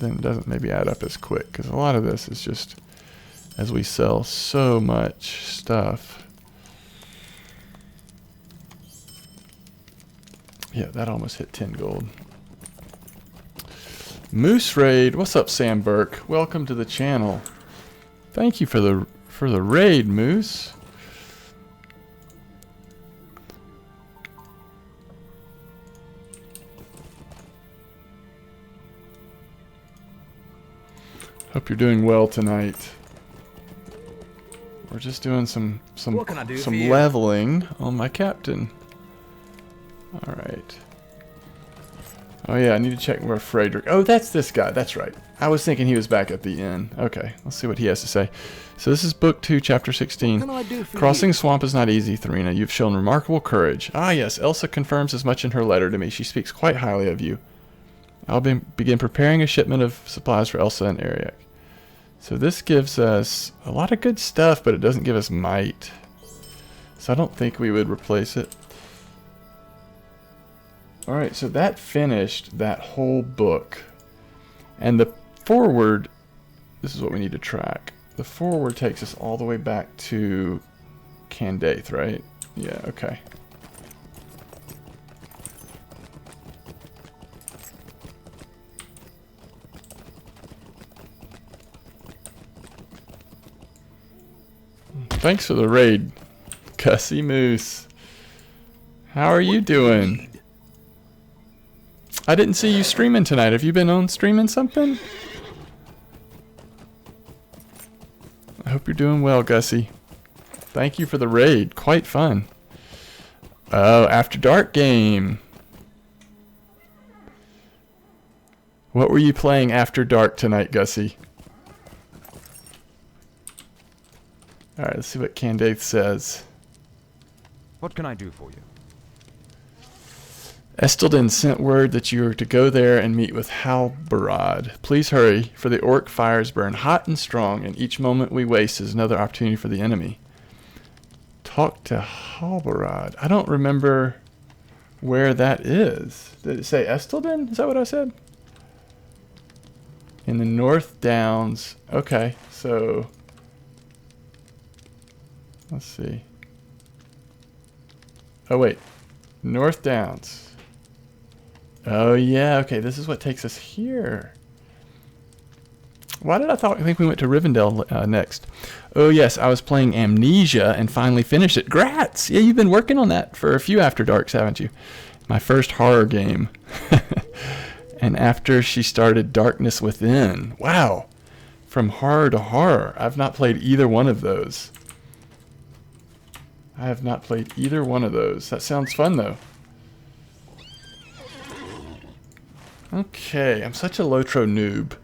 then it doesn't maybe add up as quick, because a lot of this is just as we sell so much stuff. Yeah, that almost hit 10 gold. Moose Raid, what's up, Sam Burke? Welcome to the channel. Thank you for the raid, Moose. Hope you're doing well tonight. We're just doing some leveling on my captain. All right. Oh yeah, I need to check where Frederick. Oh, that's this guy. That's right. I was thinking he was back at the inn. Okay, let's see what he has to say. So this is book 2, chapter 16. Crossing swamp is not easy, Therina. You've shown remarkable courage. Ah yes, Elsa confirms as much in her letter to me. She speaks quite highly of you. I'll begin preparing a shipment of supplies for Elsa and Ariak. So this gives us a lot of good stuff, but it doesn't give us might. So I don't think we would replace it. Alright, so that finished that whole book. And the forward, this is what we need to track. The forward takes us all the way back to Candaith, right? Yeah, okay. Thanks for the raid, Cussy Moose. How are you doing? I didn't see you streaming tonight. Have you been on streaming something? I hope you're doing well, Gussie. Thank you for the raid. Quite fun. Oh, After Dark game. What were you playing after dark tonight, Gussie? Alright, let's see what Candaith says. What can I do for you? Estelden sent word that you are to go there and meet with Halbarad. Please hurry, for the orc fires burn hot and strong, and each moment we waste is another opportunity for the enemy. Talk to Halbarad. I don't remember where that is. Did it say Estelden? Is that what I said? In the North Downs. Okay, so let's see. Oh wait, North Downs. Oh yeah, okay, this is what takes us here. Why did I think we went to Rivendell next? Oh yes, I was playing Amnesia and finally finished it. Grats! Yeah, you've been working on that for a few After Darks, haven't you? My first horror game. And after she started Darkness Within. Wow! From horror to horror. I've not played either one of those. I have not played either one of those. That sounds fun though. Okay, I'm such a Lotro noob.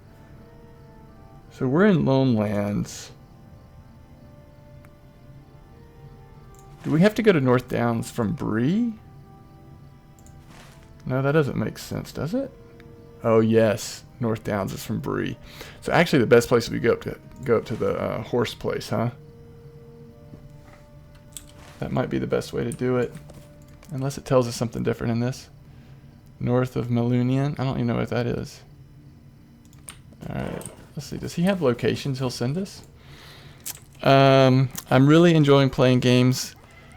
So we're in Lone Lands. Do we have to go to North Downs from Bree? No, that doesn't make sense, does it? Oh yes, North Downs is from Bree. So actually the best place would be go up to the horse place, huh? That might be the best way to do it. Unless it tells us something different in this. North of Melunian. I don't even know what that is. Alright. Let's see. Does he have locations he'll send us? I'm really enjoying playing games.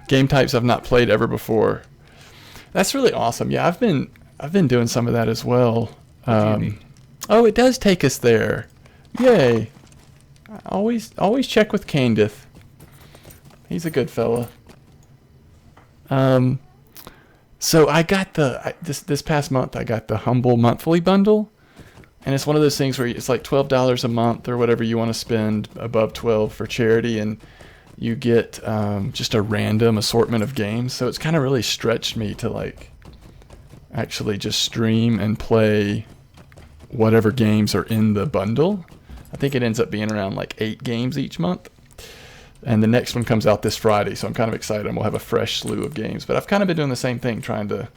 Game types I've not played ever before. That's really awesome. Yeah, I've been doing some of that as well. Oh, it does take us there. Yay. Always check with Candaith. He's a good fella. So I got this past month I got the Humble monthly bundle, and it's one of those things where it's like $12 a month or whatever you want to spend above 12 for charity, and you get just a random assortment of games. So it's kind of really stretched me to like actually just stream and play whatever games are in the bundle. I think it ends up being around like 8 games each month. And the next one comes out this Friday, so I'm kind of excited. And we'll have a fresh slew of games. But I've kind of been doing the same thing, trying to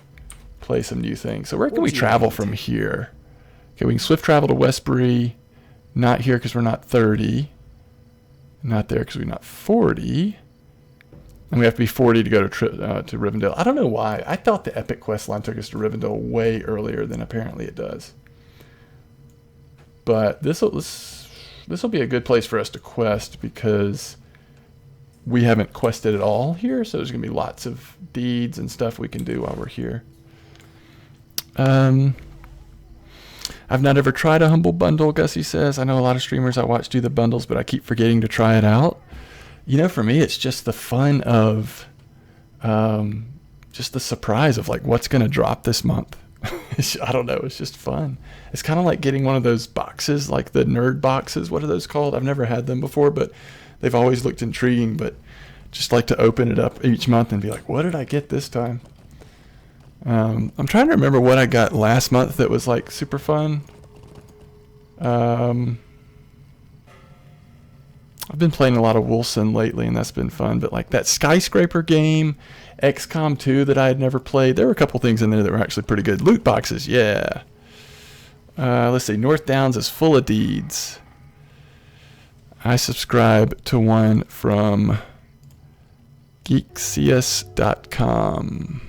play some new things. So where can we travel from here? Okay, we can swift travel to Westbury. Not here because we're not 30. Not there because we're not 40. And we have to be 40 to go to Rivendell. I don't know why. I thought the Epic Quest line took us to Rivendell way earlier than apparently it does. But this will be a good place for us to quest because we haven't quested at all here. So there's going to be lots of deeds and stuff we can do while we're here. I've not ever tried a humble bundle, Gussie says. I know a lot of streamers I watch do the bundles, but I keep forgetting to try it out. You know, for me, it's just the fun of just the surprise of like what's going to drop this month. I don't know. It's just fun. It's kind of like getting one of those boxes, like the nerd boxes. What are those called? I've never had them before, but they've always looked intriguing. But just like to open it up each month and be like, what did I get this time? I'm trying to remember what I got last month that was like super fun. I've been playing a lot of Wolfson lately, and that's been fun. But like that skyscraper game, XCOM 2 that I had never played, there were a couple things in there that were actually pretty good. Loot boxes, yeah. Let's see, North Downs is full of deeds. I subscribe to one from geeksius.com.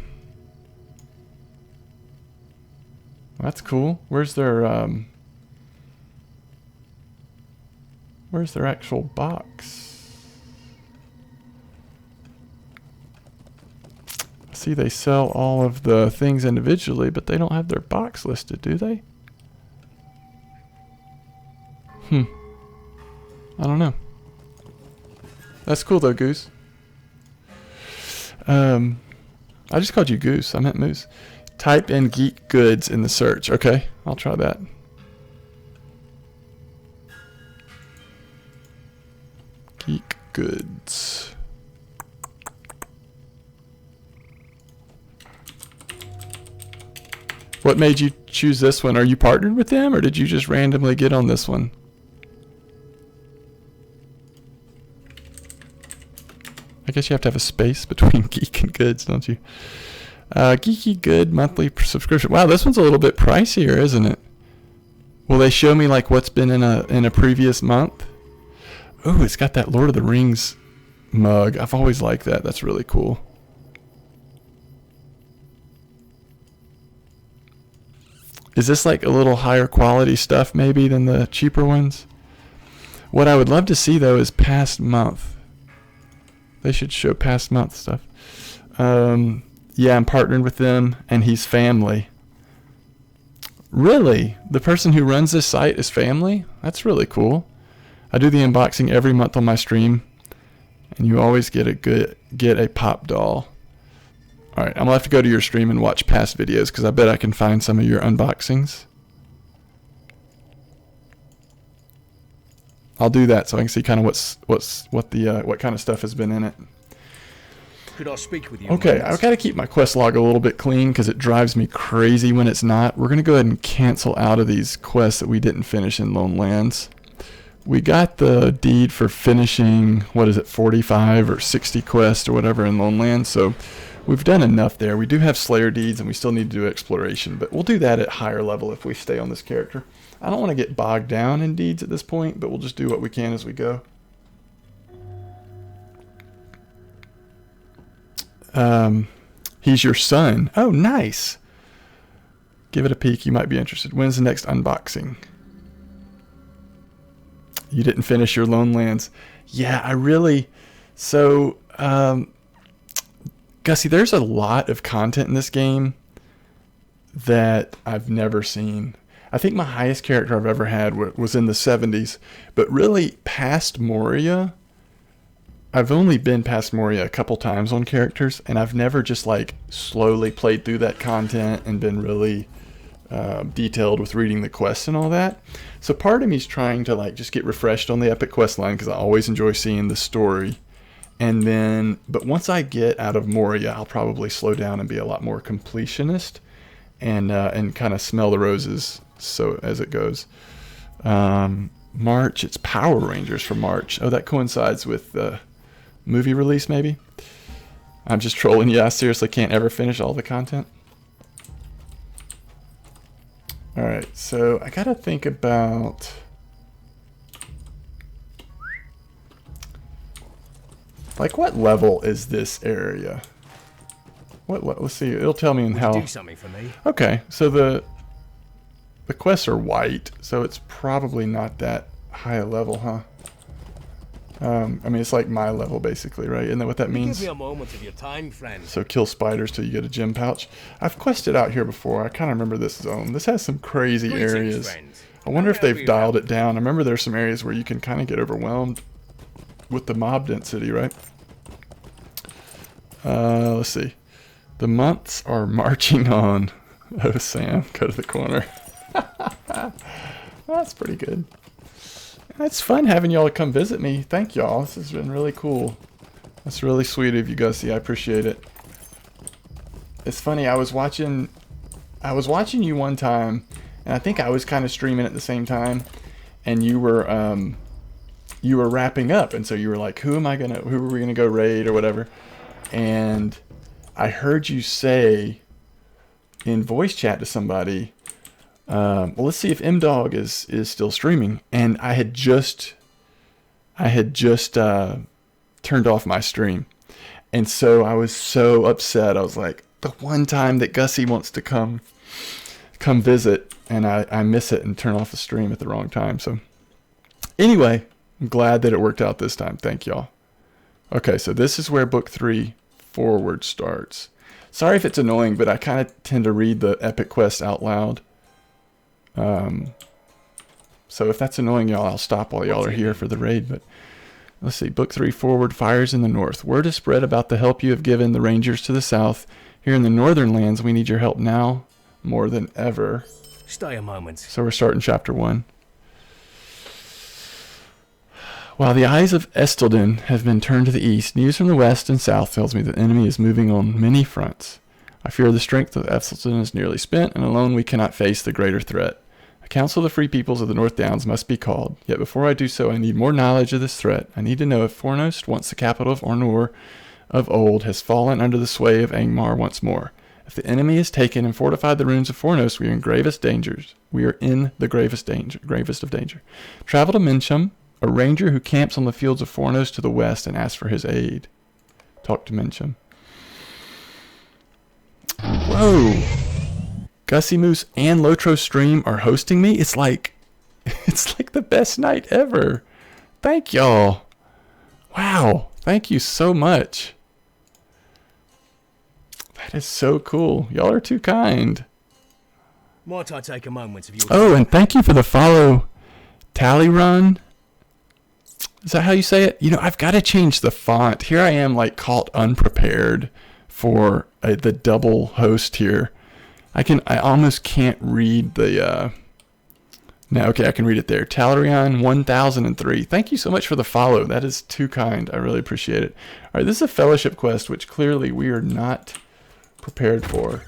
That's cool. Where's their actual box? See, they sell all of the things individually, but they don't have their box listed, do they? I don't know. That's cool though, Goose. I just called you Goose. I meant Moose. Type in geek goods in the search. Okay, I'll try that. Geek goods. What made you choose this one? Are you partnered with them, or did you just randomly get on this one? I guess you have to have a space between geek and goods, don't you? Geeky Good monthly subscription. Wow, this one's a little bit pricier, isn't it? Will they show me like what's been in a previous month? Oh, it's got that Lord of the Rings mug. I've always liked that. That's really cool. Is this like a little higher quality stuff maybe than the cheaper ones? What I would love to see though is past month. They should show past month stuff. Yeah, I'm partnered with them, and he's family. Really? The person who runs this site is family? That's really cool. I do the unboxing every month on my stream, and you always get a pop doll. All right, I'm gonna have to go to your stream and watch past videos because I bet I can find some of your unboxings. I'll do that so I can see kind of what kind of stuff has been in it. Could I speak with you? Okay, I've got to keep my quest log a little bit clean because it drives me crazy when it's not. We're going to go ahead and cancel out of these quests that we didn't finish in Lone Lands. We got the deed for finishing, 45 or 60 quests or whatever in Lone Lands, so we've done enough there. We do have Slayer deeds and we still need to do exploration, but we'll do that at higher level if we stay on this character. I don't want to get bogged down in deeds at this point, but we'll just do what we can as we go. He's your son. Oh, nice. Give it a peek. You might be interested. When's the next unboxing? You didn't finish your Lone Lands. Yeah, I really... So, Gussie, there's a lot of content in this game that I've never seen. I think my highest character I've ever had was in the 70s. But really, past Moria... I've only been past Moria a couple times on characters, and I've never just like slowly played through that content and been really detailed with reading the quests and all that. So part of me is trying to like just get refreshed on the epic quest line because I always enjoy seeing the story. And then, but once I get out of Moria, I'll probably slow down and be a lot more completionist and kind of smell the roses so as it goes. March, it's Power Rangers for March. Oh, that coincides with the movie release, maybe? I'm just trolling you. I seriously can't ever finish all the content. Alright, so I gotta think about... like, what level is this area? Let's see, it'll tell me in how... do something for me. Okay, so The quests are white, so it's probably not that high a level, huh? I mean, it's like my level, basically, right? Isn't that what that means? Give me a moment of your time, friend. So kill spiders till you get a gem pouch. I've quested out here before. I kind of remember this zone. This has some crazy Greetings, areas. friends. I wonder if How may I they've be dialed of it down. I remember there's some areas where you can kind of get overwhelmed with the mob density, right? Let's see. The months are marching on. Oh, Sam, go to the corner. That's pretty good. It's fun having y'all come visit me. Thank y'all. This has been really cool. That's really sweet of you, Gussie. I appreciate it. It's funny. I was watching you one time, and I think I was kind of streaming at the same time, and you were wrapping up, and so you were like, who are we gonna go raid or whatever? And I heard you say in voice chat to somebody, well, let's see if MDawg is still streaming. And I had just turned off my stream. And so I was so upset. I was like, the one time that Gussie wants to come visit, and I miss it and turn off the stream at the wrong time. So anyway, I'm glad that it worked out this time. Thank y'all. Okay, so this is where book 3 forward starts. Sorry if it's annoying, but I kind of tend to read the epic quest out loud. So if that's annoying y'all, I'll stop while y'all are here for the raid. But let's see, book 3 forward, fires in the north. Word is spread about the help you have given the rangers to the south. Here in the northern lands, we need your help now more than ever. Stay a moment. So we're starting chapter 1. While the eyes of Estelden have been turned to the east, news from the west and south tells me the enemy is moving on many fronts. I fear the strength of Estelden is nearly spent, and alone we cannot face the greater threat. A council of the free peoples of the North Downs must be called, yet before I do so I need more knowledge of this threat. I need to know if Fornost, once the capital of Ornor of old, has fallen under the sway of Angmar once more. If the enemy has taken and fortified the ruins of Fornost, we are in gravest dangers. We are in the gravest of danger. Travel to Mincham, a ranger who camps on the fields of Fornost to the west, and ask for his aid. Talk to Mincham. Whoa! Gussie Moose and LOTRO Stream are hosting me. It's like the best night ever. Thank y'all. Wow. Thank you so much. That is so cool. Y'all are too kind. Might I take a moment of your Oh, and thank you for the follow, Talyrun. Is that how you say it? You know, I've got to change the font. Here I am, like, caught unprepared for the double host here. I almost can't read the, no, okay, I can read it there. Talarion 1003. Thank you so much for the follow. That is too kind. I really appreciate it. All right, this is a fellowship quest, which clearly we are not prepared for.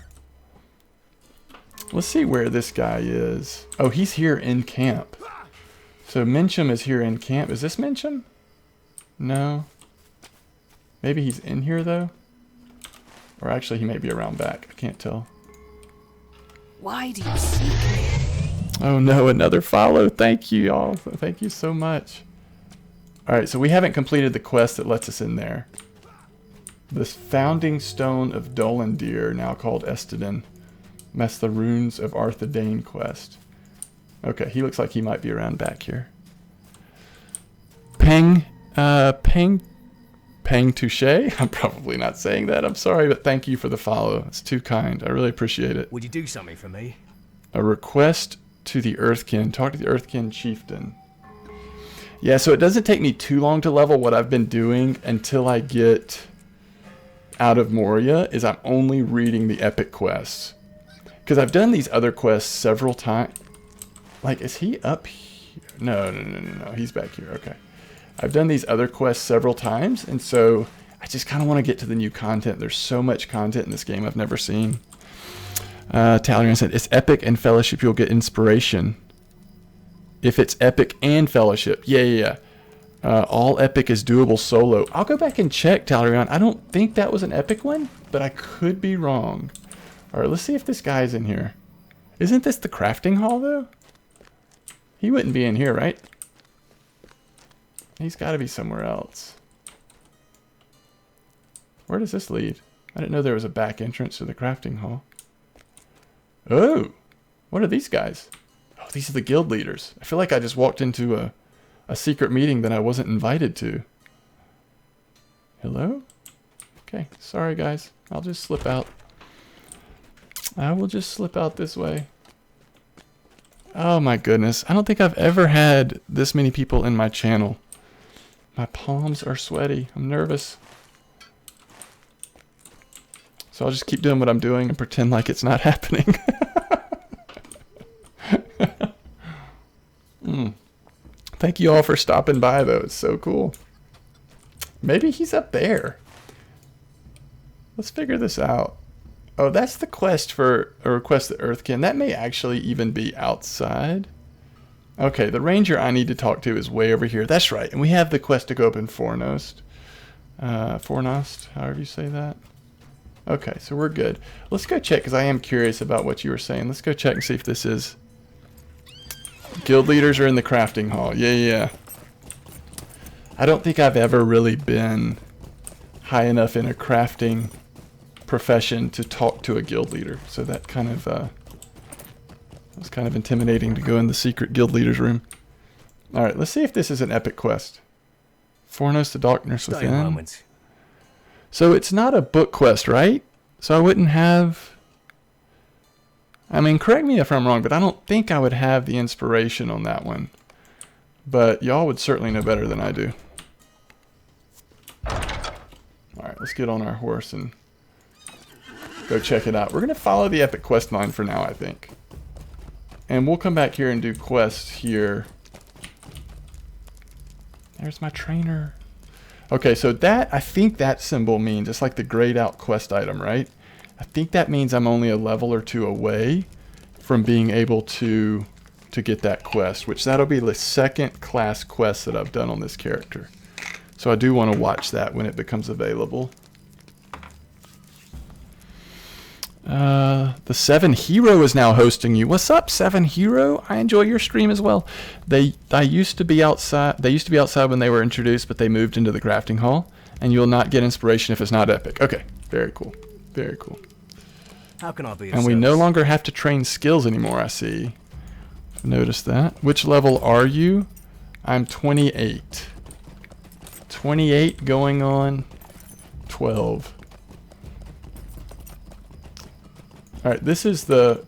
Let's see where this guy is. Oh, he's here in camp. So Mincham is here in camp. Is this Mincham? No. Maybe he's in here, though? Or actually, he may be around back. I can't tell. Why do you seek me? Oh no, another follow. Thank you, y'all. Thank you so much. Alright, so we haven't completed the quest that lets us in there. This founding stone of Dolandir, now called Esteden. That's the runes of Arthedain quest. Okay, he looks like he might be around back here. Peng Touche? I'm probably not saying that. I'm sorry, but thank you for the follow. It's too kind. I really appreciate it. Would you do something for me? A request to the Earthkin. Talk to the Earthkin chieftain. Yeah, so it doesn't take me too long to level. What I've been doing until I get out of Moria is I'm only reading the epic quests. Because I've done these other quests several times. Like, is he up here? No. He's back here. Okay. I've done these other quests several times, and so I just kind of want to get to the new content. There's so much content in this game I've never seen. Talarian said, it's epic and fellowship, you'll get inspiration. If it's epic and fellowship. Yeah. All epic is doable solo. I'll go back and check, Talarian. I don't think that was an epic one, but I could be wrong. All right, let's see if this guy's in here. Isn't this the crafting hall, though? He wouldn't be in here, right? He's got to be somewhere else. Where does this lead? I didn't know there was a back entrance to the crafting hall. Oh! What are these guys? Oh, these are the guild leaders. I feel like I just walked into a secret meeting that I wasn't invited to. Hello? Okay, sorry guys. I'll just slip out. I will just slip out this way. Oh my goodness. I don't think I've ever had this many people in my channel. My palms are sweaty. I'm nervous. So I'll just keep doing what I'm doing and pretend like it's not happening. Thank you all for stopping by though. It's so cool. Maybe he's up there. Let's figure this out. Oh, that's the quest for a request the Earthkin. That may actually even be outside. Okay, the ranger I need to talk to is way over here. That's right. And we have the quest to go up in Fornost. Fornost, however you say that. Okay, so we're good. Let's go check, because I am curious about what you were saying. Let's go check and see if this is... Guild leaders are in the crafting hall. Yeah. I don't think I've ever really been high enough in a crafting profession to talk to a guild leader. So that kind of... was kind of intimidating to go in the secret guild leader's room. Alright, let's see if this is an epic quest. Fornos the Darkness Stay a Within. moment. So it's not a book quest, right? So I wouldn't have... I mean, correct me if I'm wrong, but I don't think I would have the inspiration on that one. But y'all would certainly know better than I do. Alright, let's get on our horse and go check it out. We're going to follow the epic quest line for now, I think. And we'll come back here and do quests here. There's my trainer. Okay, so that, I think that symbol means, it's like the grayed out quest item, right? I think that means I'm only a level or two away from being able to get that quest, which that'll be the second class quest that I've done on this character. So I do want to watch that when it becomes available. The Seven Hero is now hosting you. What's up, Seven Hero? I enjoy your stream as well. They used to be outside. They used to be outside when they were introduced, but they moved into the crafting hall. And you will not get inspiration if it's not epic. Okay, very cool, very cool. How can I be of And we no service? longer have to train skills anymore. I see. Notice that. Which level are you? I'm 28. 28 going on 12. Alright, this is the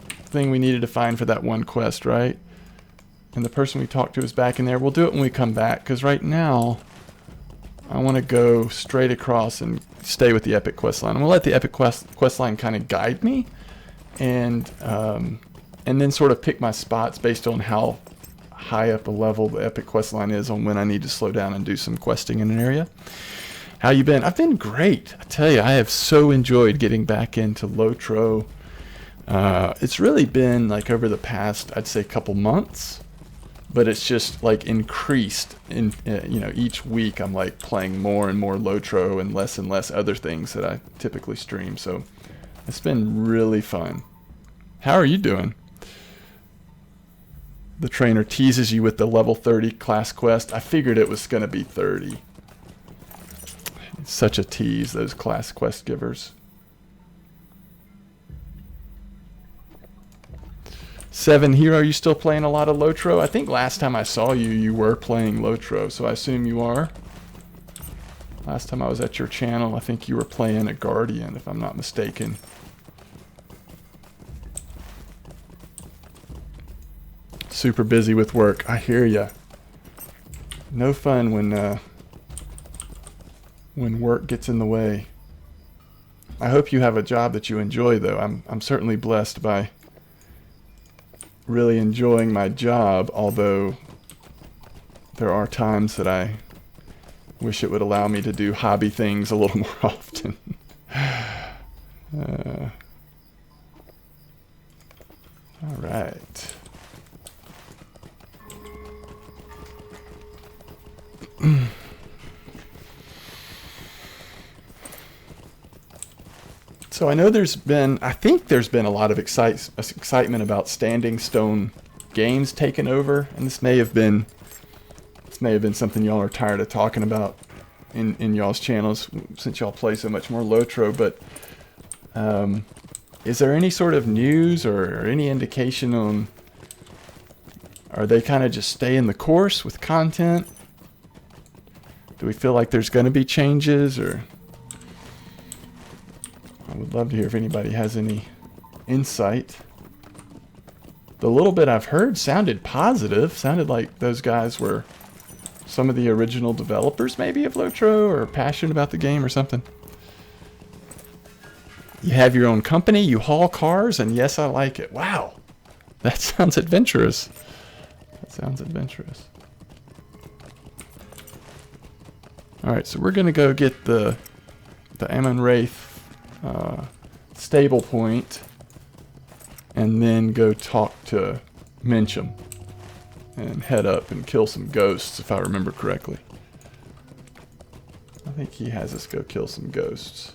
thing we needed to find for that one quest, right? And the person we talked to is back in there. We'll do it when we come back, because right now I want to go straight across and stay with the epic quest line. I'm going to let the epic quest line kind of guide me, and then sort of pick my spots based on how high up a level the epic quest line is on when I need to slow down and do some questing in an area. How you been? I've been great. I tell you, I have so enjoyed getting back into LOTRO. It's really been like over the past, I'd say, couple months, but it's just like increased in, each week I'm like playing more and more LOTRO and less other things that I typically stream. So it's been really fun. How are you doing? The trainer teases you with the level 30 class quest. I figured it was going to be 30. It's such a tease, those class quest givers. Seven Hero, are you still playing a lot of LOTRO? I think last time I saw you, you were playing LOTRO, so I assume you are. Last time I was at your channel, I think you were playing a Guardian, if I'm not mistaken. Super busy with work. I hear ya. No fun when work gets in the way. I hope you have a job that you enjoy, though. I'm certainly blessed by really enjoying my job, although there are times that I wish it would allow me to do hobby things a little more often. All right. So I know I think there's been a lot of excitement about Standing Stone Games taking over, and this may have been something y'all are tired of talking about in y'all's channels since y'all play so much more LOTRO. But is there any sort of news or any indication on Are they kind of just staying the course with content? Do we feel like there's going to be changes? Or I would love to hear if anybody has any insight. The little bit I've heard sounded positive. Sounded like those guys were some of the original developers maybe of LOTRO, or passionate about the game or something. You have your own company, you haul cars, and yes, I like it. Wow. That sounds adventurous. That sounds adventurous. Alright, so we're going to go get the Ammon Wraith stable point, and then go talk to Mencham and head up and kill some ghosts, if I remember correctly. I think he has us go kill some ghosts.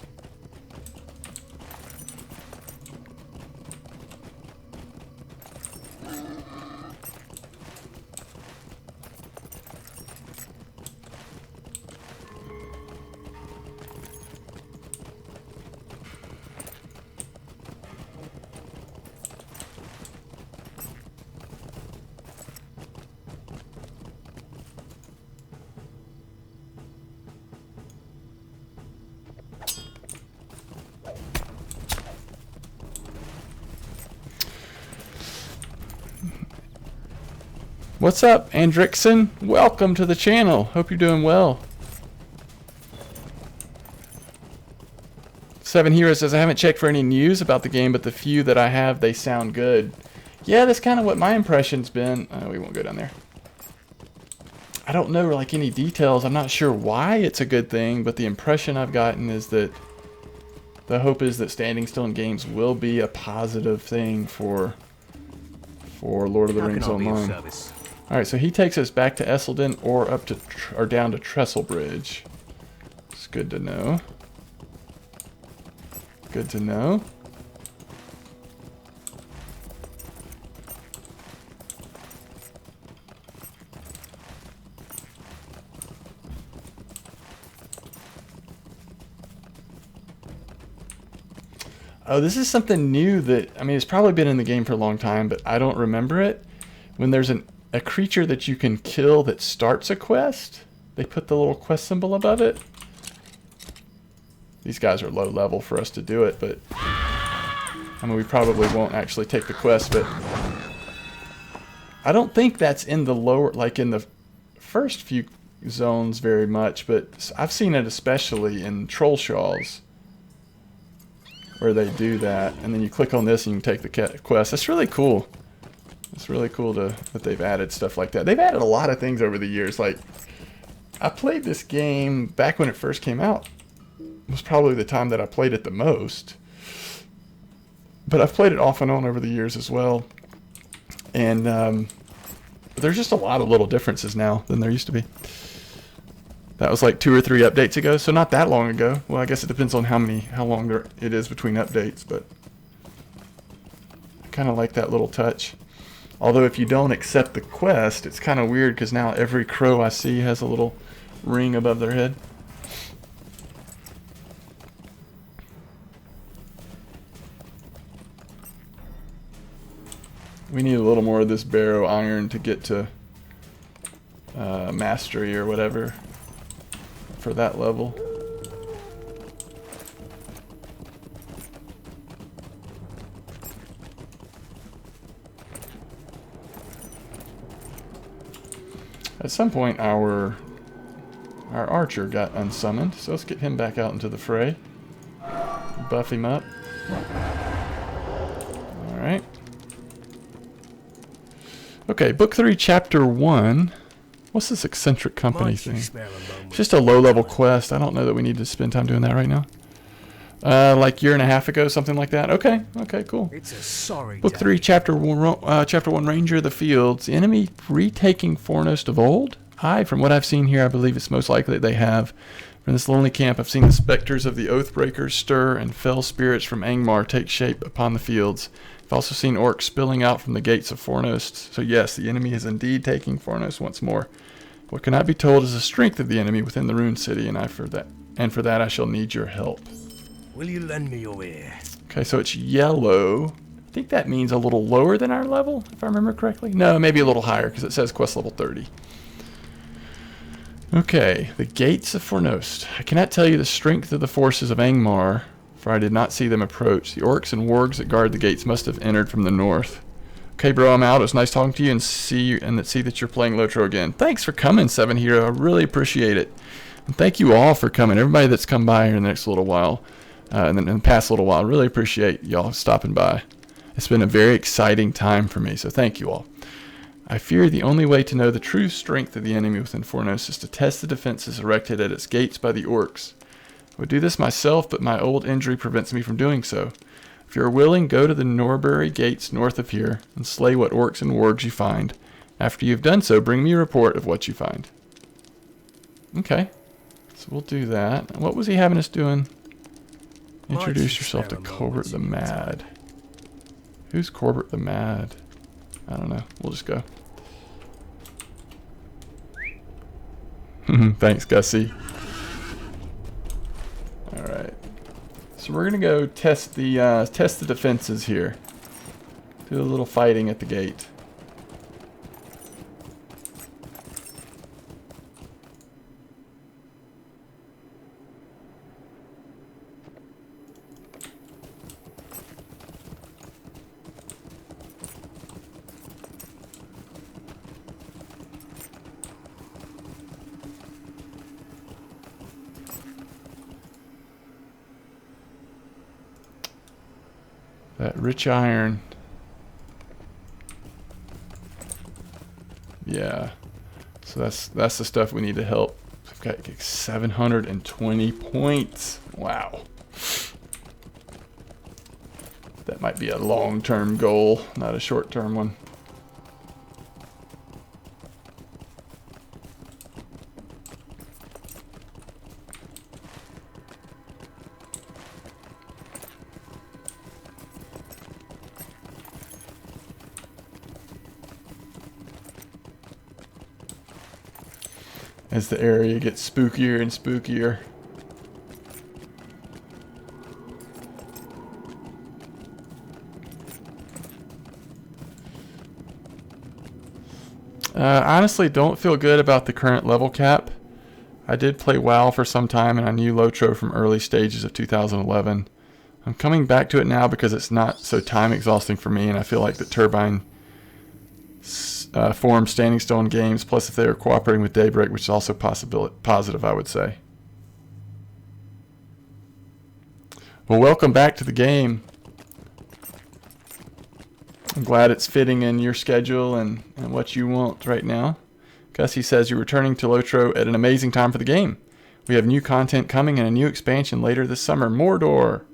What's up, Andrickson? Welcome to the channel. Hope you're doing well. Seven Heroes says, I haven't checked for any news about the game, but the few that I have, they sound good. Yeah, that's kind of what my impression's been. We won't go down there. I don't know like any details. I'm not sure why it's a good thing, but the impression I've gotten is that the hope is that standing still in games will be a positive thing for Lord of the Rings Online. Alright, so he takes us back to Esselden or up to or down to Trestlebridge. It's good to know. Good to know. Oh, this is something new that, I mean, it's probably been in the game for a long time, but I don't remember it. When there's a creature that you can kill that starts a quest, they put the little quest symbol above it. These guys are low level for us to do it, but I mean, we probably won't actually take the quest, but I don't think that's in the lower, like in the first few zones very much, but I've seen it especially in Troll Shaws, where they do that, and then you click on this and you can take the quest. That's really cool. It's really cool that they've added stuff like that. They've added a lot of things over the years. Like, I played this game back when it first came out. It was probably the time that I played it the most. But I've played it off and on over the years as well. And there's just a lot of little differences now than there used to be. That was like 2 or 3 updates ago, so not that long ago. Well, I guess it depends on how long it is between updates, but I kind of like that little touch. Although if you don't accept the quest, it's kind of weird because now every crow I see has a little ring above their head. We need a little more of this barrow iron to get to mastery or whatever for that level. At some point our archer got unsummoned, so let's get him back out into the fray. Buff him up. Alright. Okay, Book 3, Chapter 1. What's this eccentric company thing? It's just a low-level quest. I don't know that we need to spend time doing that right now. Like a year and a half ago, something like that. Okay, cool. It's a sorry Book 3, Chapter 1, Ranger of the Fields. The enemy retaking Fornost of old? Aye, from what I've seen here, I believe it's most likely that they have. From this lonely camp, I've seen the specters of the Oathbreakers stir and fell spirits from Angmar take shape upon the fields. I've also seen orcs spilling out from the gates of Fornost. So yes, the enemy is indeed taking Fornost once more. What cannot be told is the strength of the enemy within the Rune City, and for that I shall need your help. Will you lend me your ear? Okay, so it's yellow. think that means a little lower than our level, if I remember correctly. No, maybe a little higher, because it says quest level 30. Okay, the gates of Fornost. I cannot tell you the strength of the forces of Angmar, for I did not see them approach. The orcs and wargs that guard the gates must have entered from the north. Okay, bro, I'm out. It was nice talking to you and see that you're playing LOTRO again. Thanks for coming, Seven Hero. I really appreciate it. And thank you all for coming. Everybody that's come by here in the next little while, and then in the past little while, I really appreciate y'all stopping by. It's been a very exciting time for me, so thank you all. I fear the only way to know the true strength of the enemy within Fornost is to test the defenses erected at its gates by the orcs. I would do this myself, but my old injury prevents me from doing so. If you are willing, go to the Norbury gates north of here and slay what orcs and wargs you find. After you've done so, bring me a report of what you find. Okay, so we'll do that. What was he having us doing? Introduce yourself to Corbett the Mad. Who's Corbett the Mad? I don't know. We'll just go. Thanks, Gussie. Alright. So we're gonna go test the defenses here. Do a little fighting at the gate. That rich iron. Yeah. So that's the stuff we need to help. I've got 720 points. Wow. That might be a long-term goal, not a short-term one. As the area gets spookier and spookier. Honestly, don't feel good about the current level cap. I did play WoW for some time, and I knew LOTRO from early stages of 2011. I'm coming back to it now because it's not so time exhausting for me, and I feel like the Turbine form standing still in games, plus if they are cooperating with Daybreak, which is also positive, I would say. Well, welcome back to the game. I'm glad it's fitting in your schedule and what you want right now. Gussie says you're returning to LOTRO at an amazing time for the game. We have new content coming and a new expansion later this summer. Mordor.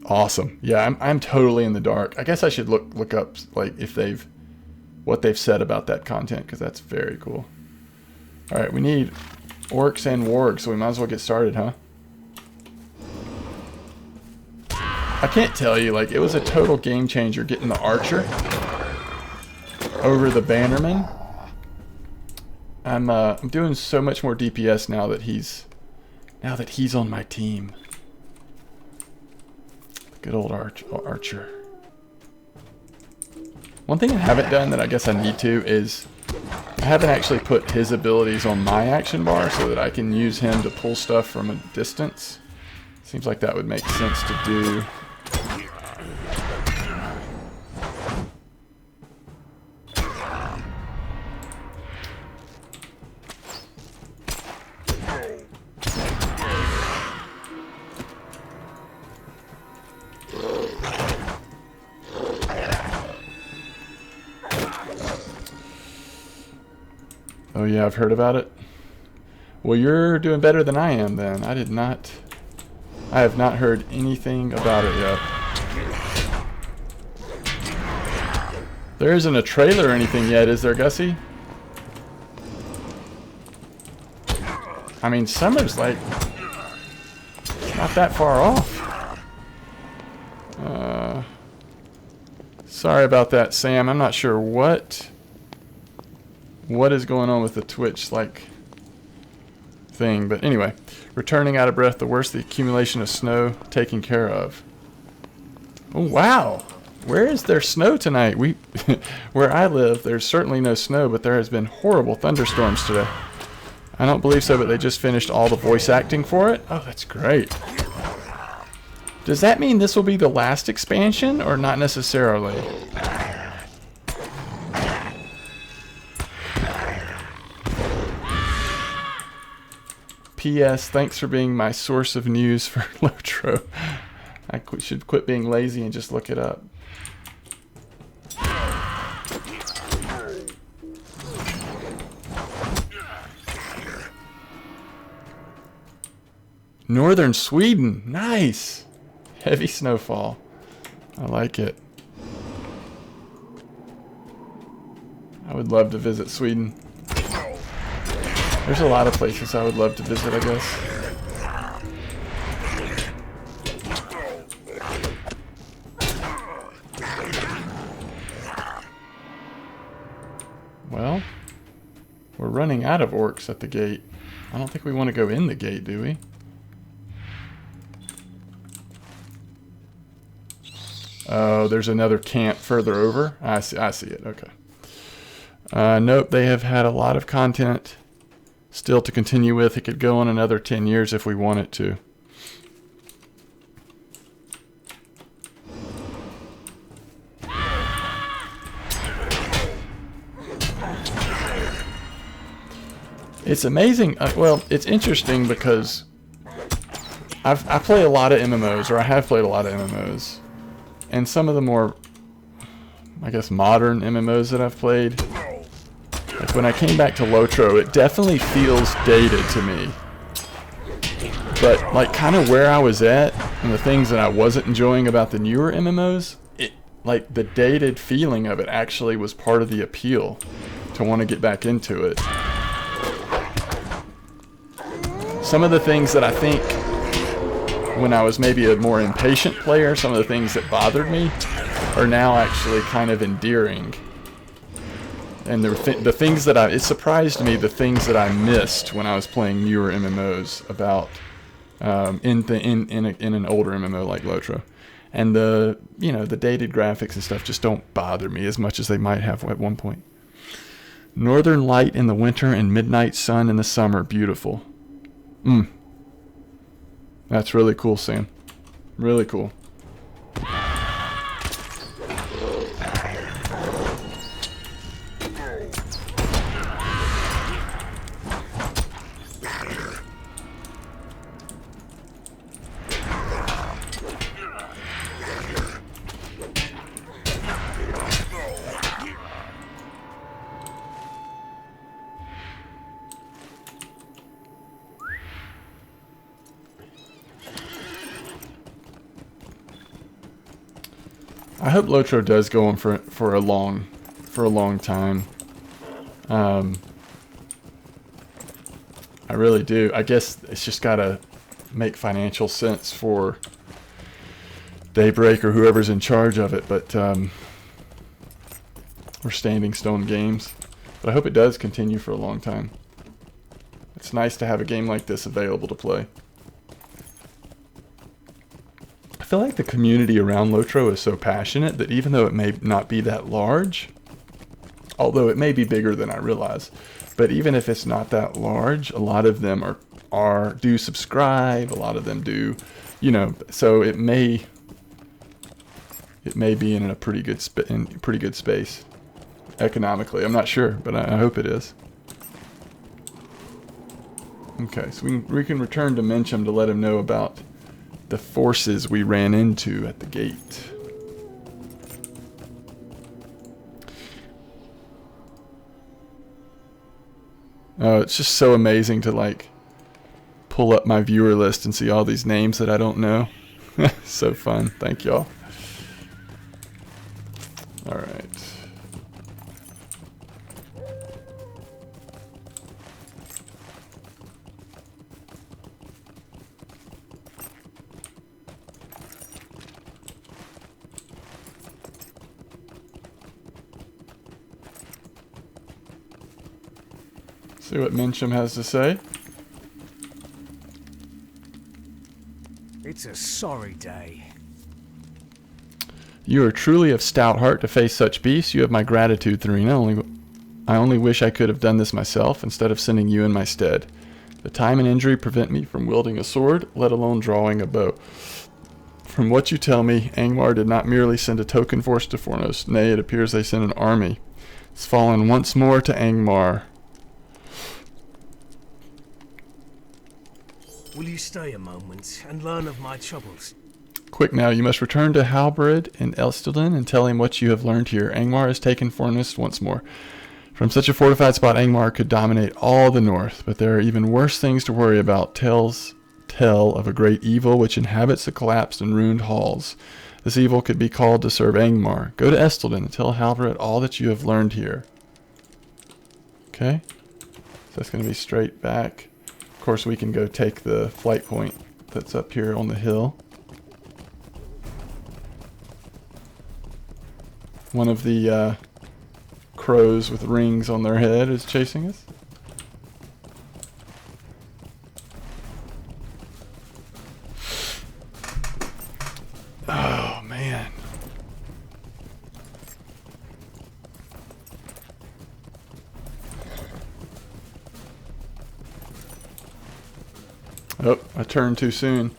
Awesome. Yeah, I'm totally in the dark. I guess I should look up like if what they've said about that content, because that's very cool. All right, we need orcs and wargs, so we might as well get started, huh? I can't tell you, like, it was a total game changer getting the archer over the bannerman. I'm doing so much more DPS now that he's on my team. Good old archer. One thing I haven't done that I guess I need to is I haven't actually put his abilities on my action bar so that I can use him to pull stuff from a distance. Seems like that would make sense to do. Oh yeah, I've heard about it. Well, you're doing better than I am then. I have not heard anything about it yet. There isn't a trailer or anything yet, is there, Gussie? I mean, summer's like not that far off. Sorry about that, Sam. I'm not sure what is going on with the Twitch thing, but anyway, returning out of breath, the worse the accumulation of snow taken care of. Oh, wow. Where is there snow tonight? Where I live, there's certainly no snow, but there has been horrible thunderstorms today. I don't believe so, but they just finished all the voice acting for it. Oh, that's great. Does that mean this will be the last expansion, or not necessarily? P.S. Thanks for being my source of news for LOTRO. I should quit being lazy and just look it up. Northern Sweden. Nice. Heavy snowfall. I like it. I would love to visit Sweden. There's a lot of places I would love to visit, I guess. Well, we're running out of orcs at the gate. I don't think we want to go in the gate, do we? Oh, there's another camp further over. I see it. Okay. Nope, they have had a lot of content still to continue with. It could go on another 10 years if we want it to. It's amazing. Well, it's interesting because I play a lot of MMOs, or I have played a lot of MMOs. And some of the more, I guess, modern MMOs that I've played, like when I came back to LOTRO, it definitely feels dated to me. But like kind of where I was at and the things that I wasn't enjoying about the newer MMOs, like the dated feeling of it actually was part of the appeal to want to get back into it. Some of the things that I think when I was maybe a more impatient player, some of the things that bothered me are now actually kind of endearing. And the things that it surprised me, the things that I missed when I was playing newer MMOs about in an older MMO like LOTRO. And the dated graphics and stuff just don't bother me as much as they might have at one point. Northern light in the winter and midnight sun in the summer, beautiful. That's really cool, Sam. Really cool. I hope LOTRO does go on for a long time. I really do. I guess it's just gotta make financial sense for Daybreak or whoever's in charge of it, but or Standing Stone Games. But I hope it does continue for a long time. It's nice to have a game like this available to play. I feel like the community around LOTRO is so passionate that even though it may not be that large, although it may be bigger than I realize, but even if it's not that large, a lot of them do subscribe, a lot of them do, so it may be in a pretty good space economically. I'm not sure, but I hope it is. Okay, so we can return to Mencham to let him know about the forces we ran into at the gate. Oh, it's just so amazing to pull up my viewer list and see all these names that I don't know. So fun. Thank y'all. All right. See what Mencham has to say. It's a sorry day. You are truly of stout heart to face such beasts. You have my gratitude, Therina. I only wish I could have done this myself instead of sending you in my stead. The time and injury prevent me from wielding a sword, let alone drawing a bow. From what you tell me, Angmar did not merely send a token force to Fornos. Nay, it appears they sent an army. It's fallen once more to Angmar. Will you stay a moment and learn of my troubles? Quick now, you must return to Halberd in Elstilden and tell him what you have learned here. Angmar has taken Fornos once more. From such a fortified spot, Angmar could dominate all the north, but there are even worse things to worry about. Tales tell of a great evil which inhabits the collapsed and ruined halls. This evil could be called to serve Angmar. Go to Estelden and tell Halberd all that you have learned here. Okay, so that's going to be straight back. Of course, we can go take the flight point that's up here on the hill. One of the crows with rings on their head is chasing us. Oh, man. Oh, I turned too soon.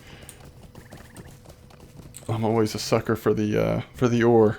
I'm always a sucker for the ore.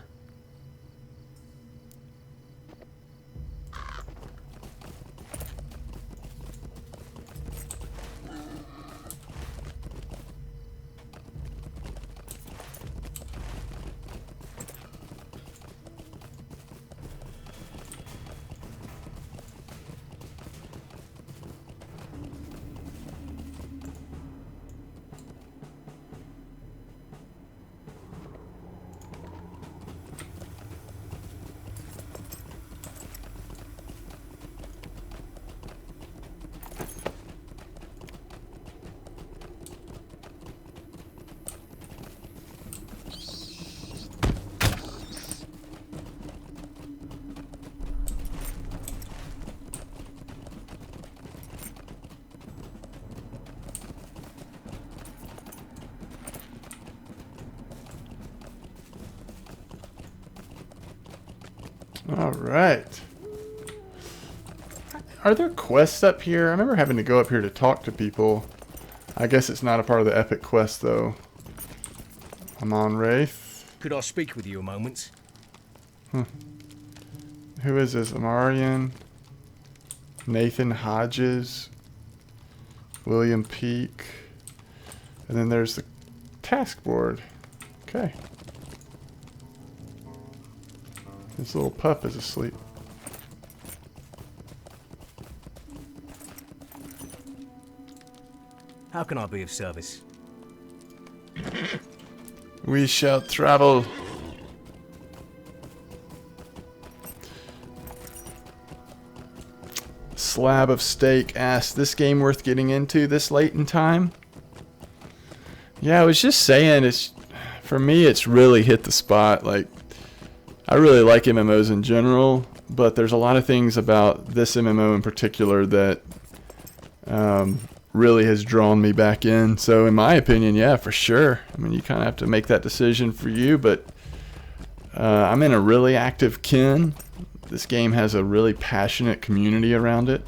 All right. Are there quests up here? I remember having to go up here to talk to people. I guess it's not a part of the epic quest, though. I'm on Wraith. Could I speak with you a moment? Who is this? Amarian, Nathan Hodges, William Peake, and then there's the task board. Okay. This little pup is asleep. How can I be of service? We shall travel. Slab of Steak asked, this game worth getting into this late in time? Yeah, I was just saying, it's for me it's really hit the spot. Like, I really like MMOs in general, but there's a lot of things about this MMO in particular that really has drawn me back in. So in my opinion, yeah, for sure. I mean, you kind of have to make that decision for you, but I'm in a really active kin. This game has a really passionate community around it.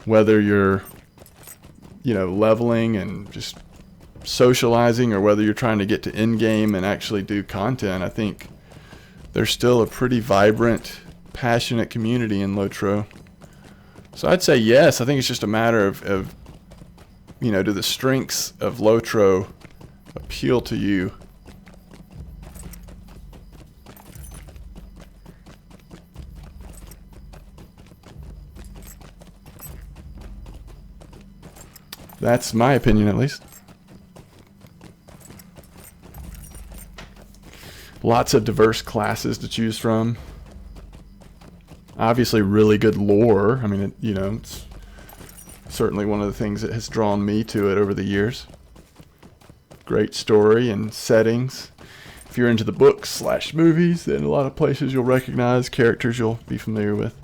Whether you're, you know, leveling and just socializing, or whether you're trying to get to end game and actually do content, I think there's still a pretty vibrant, passionate community in LOTRO. So I'd say yes. I think it's just a matter of you know, do the strengths of LOTRO appeal to you? That's my opinion, at least. Lots of diverse classes to choose from. Obviously, really good lore. I mean, you know, it's certainly one of the things that has drawn me to it over the years. Great story and settings. If you're into the books / movies, then a lot of places you'll recognize, characters you'll be familiar with.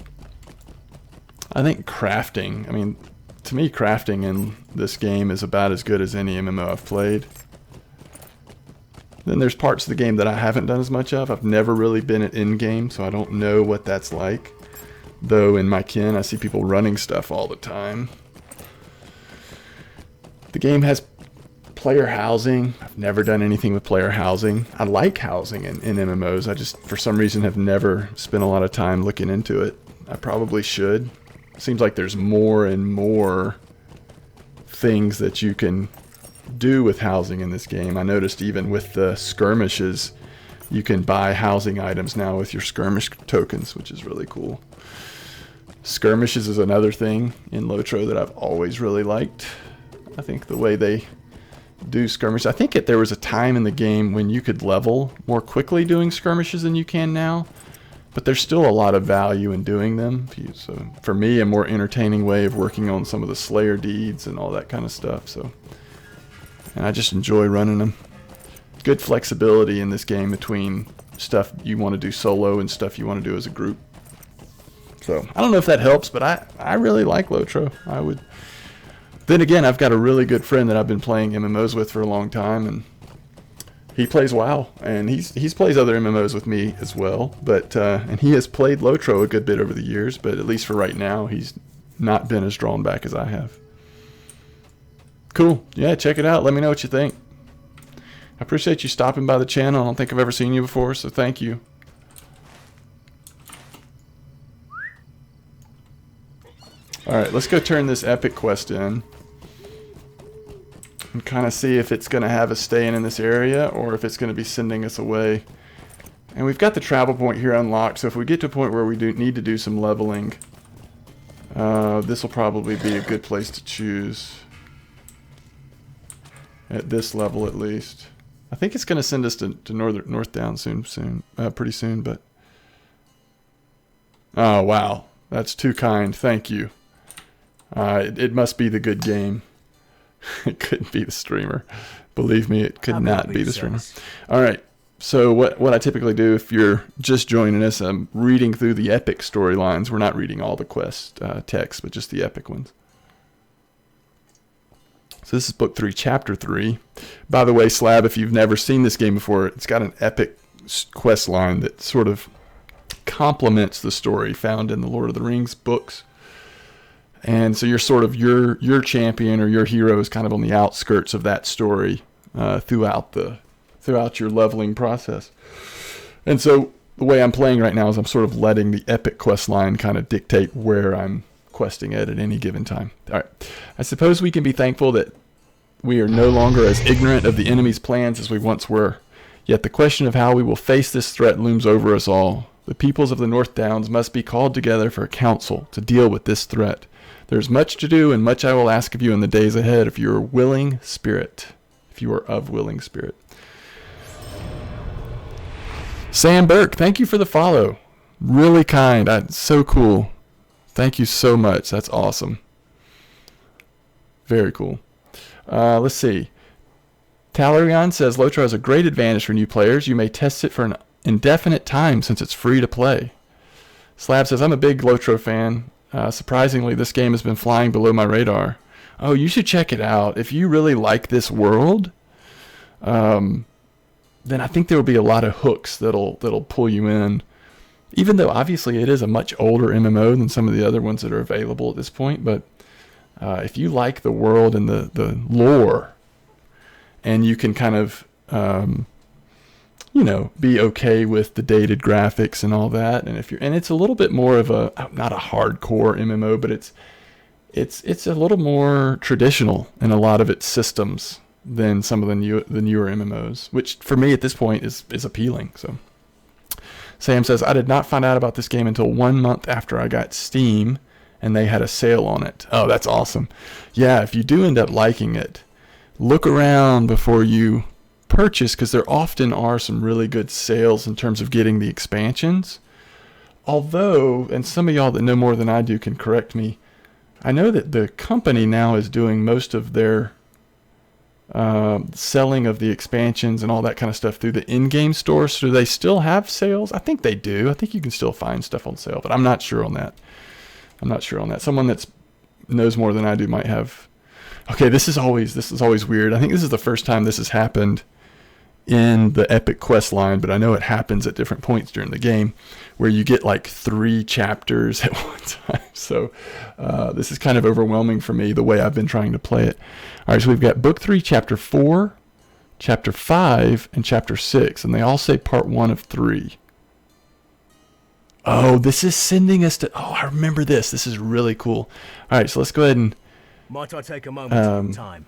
I think crafting, I mean, to me, crafting in this game is about as good as any MMO I've played. Then there's parts of the game that I haven't done as much of. I've never really been at in-game, so I don't know what that's like. Though in my kin, I see people running stuff all the time. The game has player housing. I've never done anything with player housing. I like housing in MMOs. I just, for some reason, have never spent a lot of time looking into it. I probably should. Seems like there's more and more things that you can do with housing in this game. I noticed even with the skirmishes, you can buy housing items now with your skirmish tokens, which is really cool. Skirmishes is another thing in LOTRO that I've always really liked. I think the way they do skirmishes, I think there was a time in the game when you could level more quickly doing skirmishes than you can now, but there's still a lot of value in doing them. So for me, a more entertaining way of working on some of the Slayer deeds and all that kind of stuff. So, and I just enjoy running them. Good flexibility in this game between stuff you want to do solo and stuff you want to do as a group. So I don't know if that helps, but I really like LOTRO. I would. Then again, I've got a really good friend that I've been playing MMOs with for a long time, and he plays WoW, and he's plays other MMOs with me as well. But and he has played LOTRO a good bit over the years, but at least for right now, he's not been as drawn back as I have. Cool. Yeah, check it out. Let me know what you think. I appreciate you stopping by the channel. I don't think I've ever seen you before, so thank you. Alright, let's go turn this epic quest in and kind of see if it's going to have us staying in this area or if it's going to be sending us away. And we've got the travel point here unlocked, so if we get to a point where we do need to do some leveling, this will probably be a good place to choose. At this level, at least. I think it's going to send us to north down pretty soon. But oh wow, that's too kind. Thank you. It must be the good game. It couldn't be the streamer. Believe me, it could not be the streamer. All right. So what I typically do if you're just joining us, I'm reading through the epic storylines. We're not reading all the quest text, but just the epic ones. So this is book 3, chapter 3. By the way, Slab, if you've never seen this game before, it's got an epic quest line that sort of complements the story found in the Lord of the Rings books. And so you're sort of your champion or your hero is kind of on the outskirts of that story throughout your leveling process. And so the way I'm playing right now is I'm sort of letting the epic quest line kind of dictate where I'm questing at any given time. All right. I suppose we can be thankful that we are no longer as ignorant of the enemy's plans as we once were. Yet the question of how we will face this threat looms over us all. The peoples of the North Downs must be called together for a council to deal with this threat. There's much to do and much I will ask of you in the days ahead if you are willing spirit. If you are of willing spirit. Sam Burke, thank you for the follow. Really kind. So cool. Thank you so much. That's awesome. Very cool. Let's see. Talarion says, LOTRO has a great advantage for new players. You may test it for an indefinite time since it's free to play. Slab says, I'm a big LOTRO fan. Surprisingly, this game has been flying below my radar. Oh, you should check it out. If you really like this world, then I think there will be a lot of hooks that'll pull you in. Even though obviously it is a much older MMO than some of the other ones that are available at this point, but if you like the world and the lore, and you can kind of be okay with the dated graphics and all that, and it's a little bit more of a not a hardcore MMO, but it's a little more traditional in a lot of its systems than some of the newer MMOs, which for me at this point is appealing. So. Sam says, I did not find out about this game until 1 month after I got Steam and they had a sale on it. Oh, that's awesome. Yeah, if you do end up liking it, look around before you purchase because there often are some really good sales in terms of getting the expansions. Although, and some of y'all that know more than I do can correct me, I know that the company now is doing most of their selling of the expansions and all that kind of stuff through the in-game store. So do they still have sales? I think they do. I think you can still find stuff on sale, but I'm not sure on that. Someone that knows more than I do might have. Okay, this is always weird. I think this is the first time this has happened in the epic quest line, but I know it happens at different points during the game where you get like 3 chapters at one time. So this is kind of overwhelming for me the way I've been trying to play it. All right, so we've got Book 3, Chapter 4, Chapter 5, and Chapter 6, and they all say Part 1 of 3. Oh, this is sending us to... Oh, I remember this. This is really cool. All right, so let's go ahead and... Might I take a moment of time?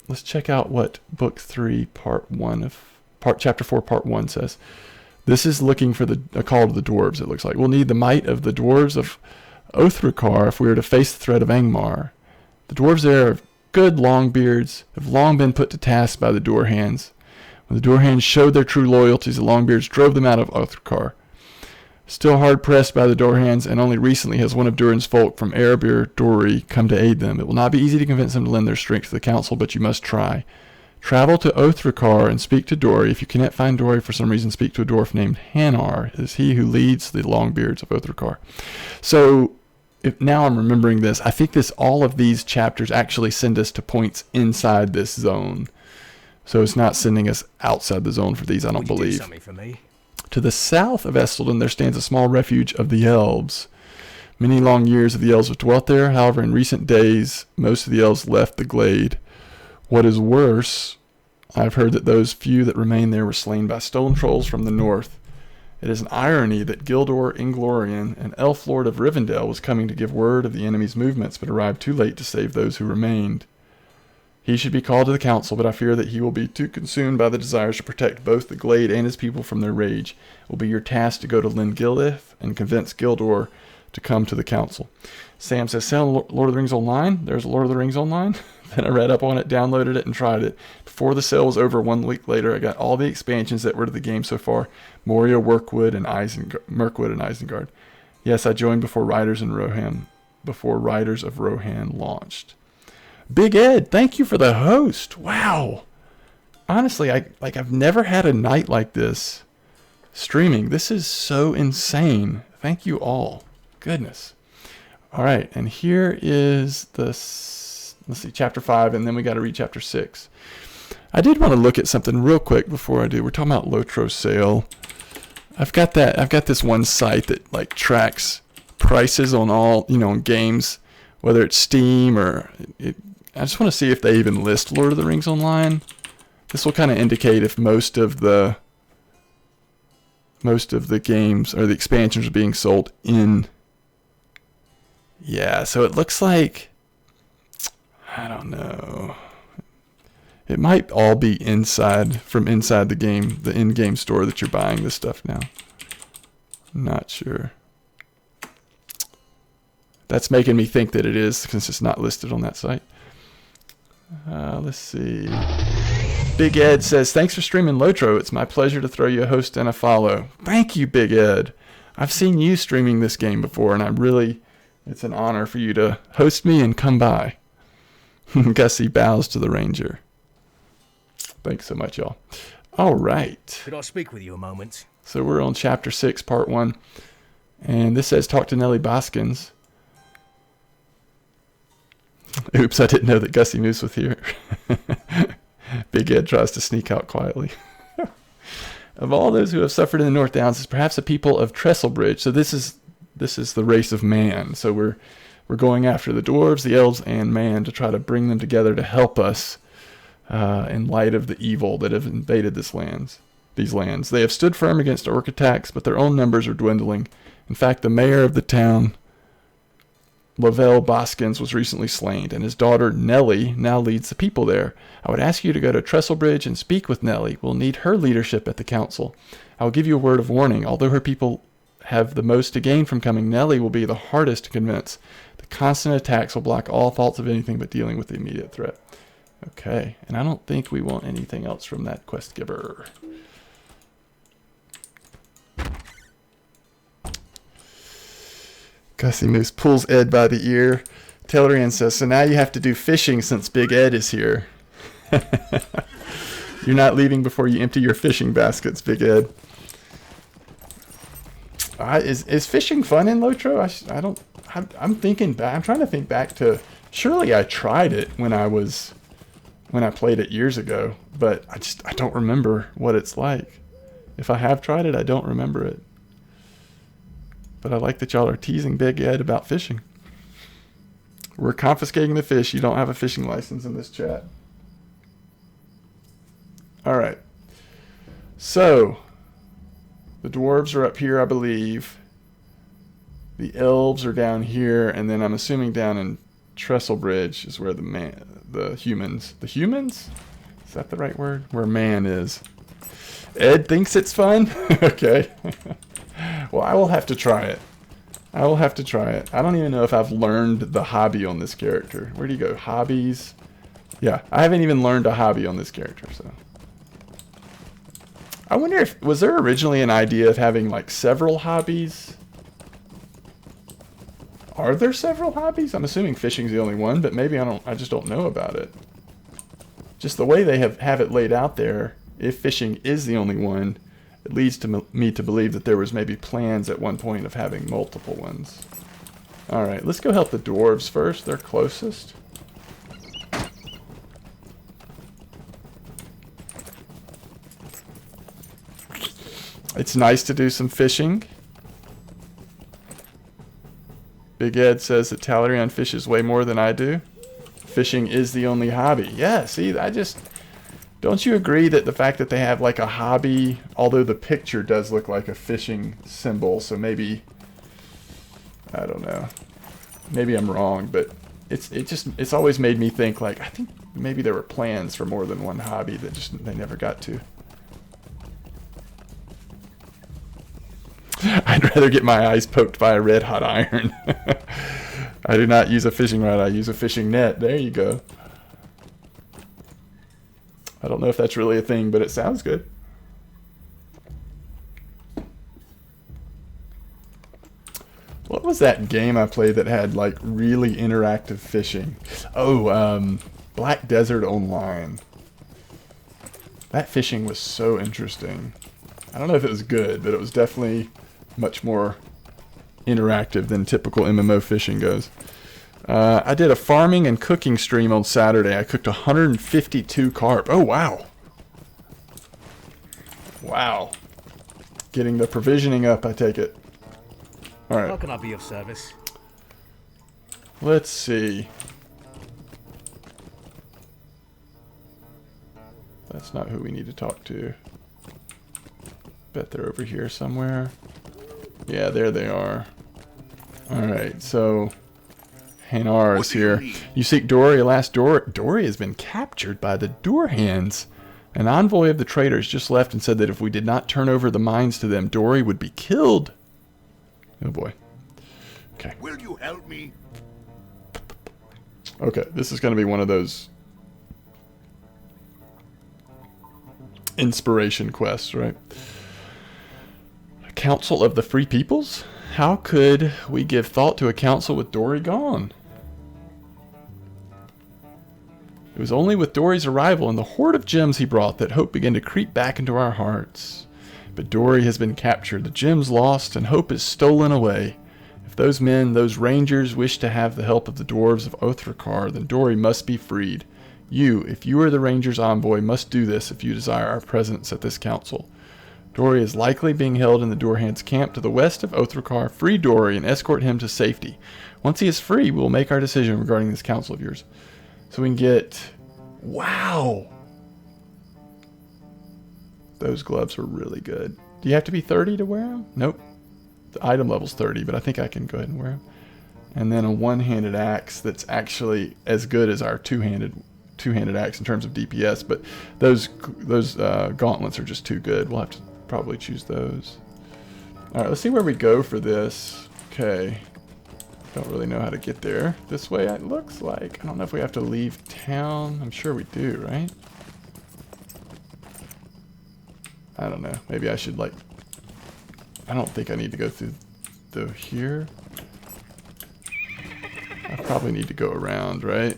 Let's check out what Book 3, Chapter 4, Part 1 says. This is looking for a call to the dwarves, it looks like. We'll need the might of the dwarves of Othrakar if we are to face the threat of Angmar. The dwarves there are good Longbeards, have long been put to task by the Doorhands. When the Doorhands showed their true loyalties, the Longbeards drove them out of Othrakar. Still hard pressed by the Doorhands, and only recently has one of Durin's folk from Erebor Dori come to aid them. It will not be easy to convince them to lend their strength to the council, but you must try. Travel to Othrakar and speak to Dori. If you cannot find Dori for some reason, speak to a dwarf named Hanar. It is he who leads the Longbeards of Othrakar. So, now I'm remembering this. I think all of these chapters actually send us to points inside this zone. So it's not sending us outside the zone for these, I don't believe. Would you do something for me? To the south of Estelden there stands a small refuge of the elves. Many long years of the elves have dwelt there. However, in recent days, most of the elves left the glade. What is worse, I've heard that those few that remained there were slain by stone trolls from the north. It is an irony that Gildor Inglorian, an elf lord of Rivendell, was coming to give word of the enemy's movements, but arrived too late to save those who remained. He should be called to the council, but I fear that he will be too consumed by the desires to protect both the glade and his people from their rage. It will be your task to go to Lingilith and convince Gildor to come to the council. Sam says, sound Lord of the Rings Online? There's Lord of the Rings Online. Then I read up on it, downloaded it, and tried it. Before the sale was over 1 week later, I got all the expansions that were to the game so far. Moria, Mirkwood, and Isengard. Yes, I joined before Riders of Rohan launched. Big Ed, thank you for the host. Wow. Honestly, I've never had a night like this streaming. This is so insane. Thank you all. Goodness. All right, and here is let's see, Chapter 5, and then we got to read Chapter 6. I did want to look at something real quick before I do. We're talking about LOTRO sale. I've got this one site that tracks prices on all, on games, whether it's Steam or I just want to see if they even list Lord of the Rings Online. This will kind of indicate if most of the games or the expansions are being sold in. Yeah, so it looks like, I don't know. It might all be from inside the game, the in-game store that you're buying this stuff now. Not sure. That's making me think that it is, since it's not listed on that site. Let's see. Big Ed says, thanks for streaming LOTRO. It's my pleasure to throw you a host and a follow. Thank you, Big Ed. I've seen you streaming this game before, and it's an honor for you to host me and come by. Gussie bows to the ranger. Thanks so much, y'all. All right. Could I speak with you a moment? So we're on Chapter 6, Part 1. And this says, talk to Nellie Boskins. Oops, I didn't know that Gussie Moose was here. Big Ed tries to sneak out quietly. Of all those who have suffered in the North Downs, is perhaps a people of Trestlebridge. So this is the race of man. So we're going after the dwarves, the elves, and man to try to bring them together to help us in light of the evil that have invaded these lands. They have stood firm against orc attacks, but their own numbers are dwindling. In fact, the mayor of the town, Lavelle Boskins, was recently slain, and his daughter Nellie now leads the people there. I would ask you to go to Trestlebridge and speak with Nellie. We'll need her leadership at the council. I will give you a word of warning. Although her people have the most to gain from coming, Nellie will be the hardest to convince. The constant attacks will block all thoughts of anything but dealing with the immediate threat. Okay, and I don't think we want anything else from that quest giver. Gussie Moose pulls Ed by the ear. Tellerian says, so now you have to do fishing since Big Ed is here. You're not leaving before you empty your fishing baskets, Big Ed. Is fishing fun in LOTRO? I'm thinking back. I'm trying to think back to. Surely I tried it when I was when I played it years ago, but I don't remember what it's like. If I have tried it, I don't remember it. But I like that y'all are teasing Big Ed about fishing. We're confiscating the fish. You don't have a fishing license in this chat. All right. So, the dwarves are up here, I believe. The elves are down here, and then I'm assuming down in Trestlebridge is where the humans. The humans? Is that the right word? Where man is. Ed thinks it's fun? Okay. Well, I will have to try it. I will have to try it. I don't even know if I've learned the hobby on this character. Where do you go? Hobbies? Yeah, I haven't even learned a hobby on this character, so. I wonder if, was there originally an idea of having like several hobbies? Are there several hobbies? I'm assuming fishing's the only one, but maybe I just don't know about it. Just the way they have it laid out there, if fishing is the only one, it leads to me to believe that there was maybe plans at one point of having multiple ones. Alright, let's go help the dwarves first. They're closest. It's nice to do some fishing. Big Ed says that Talarian fishes way more than I do. Fishing is the only hobby. Yeah, see, don't you agree that the fact that they have like a hobby, although the picture does look like a fishing symbol, so maybe, I don't know, maybe I'm wrong, but it's always made me think like, I think maybe there were plans for more than one hobby that they never got to. I'd rather get my eyes poked by a red hot iron. I do not use a fishing rod, I use a fishing net. There you go. I don't know if that's really a thing, but it sounds good. What was that game I played that had like really interactive fishing? Oh, Black Desert Online. That fishing was so interesting. I don't know if it was good, but it was definitely much more interactive than typical MMO fishing goes. I did a farming and cooking stream on Saturday. I cooked 152 carp. Oh, wow. Wow. Getting the provisioning up, I take it. All right. How can I be of service? Let's see. That's not who we need to talk to. Bet they're over here somewhere. Yeah, there they are. Alright, so Hanar is here. You seek Dory, alas, Dory has been captured by the Doorhands. An envoy of the traders just left and said that if we did not turn over the mines to them, Dory would be killed. Oh boy. Okay. Will you help me? Okay, this is going to be one of those inspiration quests, right? A council of the free peoples? How could we give thought to a council with Dory gone? It was only with Dory's arrival and the hoard of gems he brought that hope began to creep back into our hearts. But Dory has been captured, the gems lost, and hope is stolen away. If those men, those rangers, wish to have the help of the dwarves of Othrikar, then Dory must be freed. You, if you are the ranger's envoy, must do this if you desire our presence at this council. Dory is likely being held in the Doorhands camp to the west of Othrikar. Free Dory and escort him to safety. Once he is free, we will make our decision regarding this council of yours. So we can get... Wow! Those gloves are really good. Do you have to be 30 to wear them? Nope. The item level's 30, but I think I can go ahead and wear them. And then a one-handed axe that's actually as good as our two-handed axe in terms of DPS, but those gauntlets are just too good. We'll have to probably choose those. All right, let's see where we go for this. Okay. Don't really know how to get there. This way it looks like. I don't know if we have to leave town. I'm sure we do, right? I don't know. Maybe I should like... I don't think I need to go through here. I probably need to go around, right?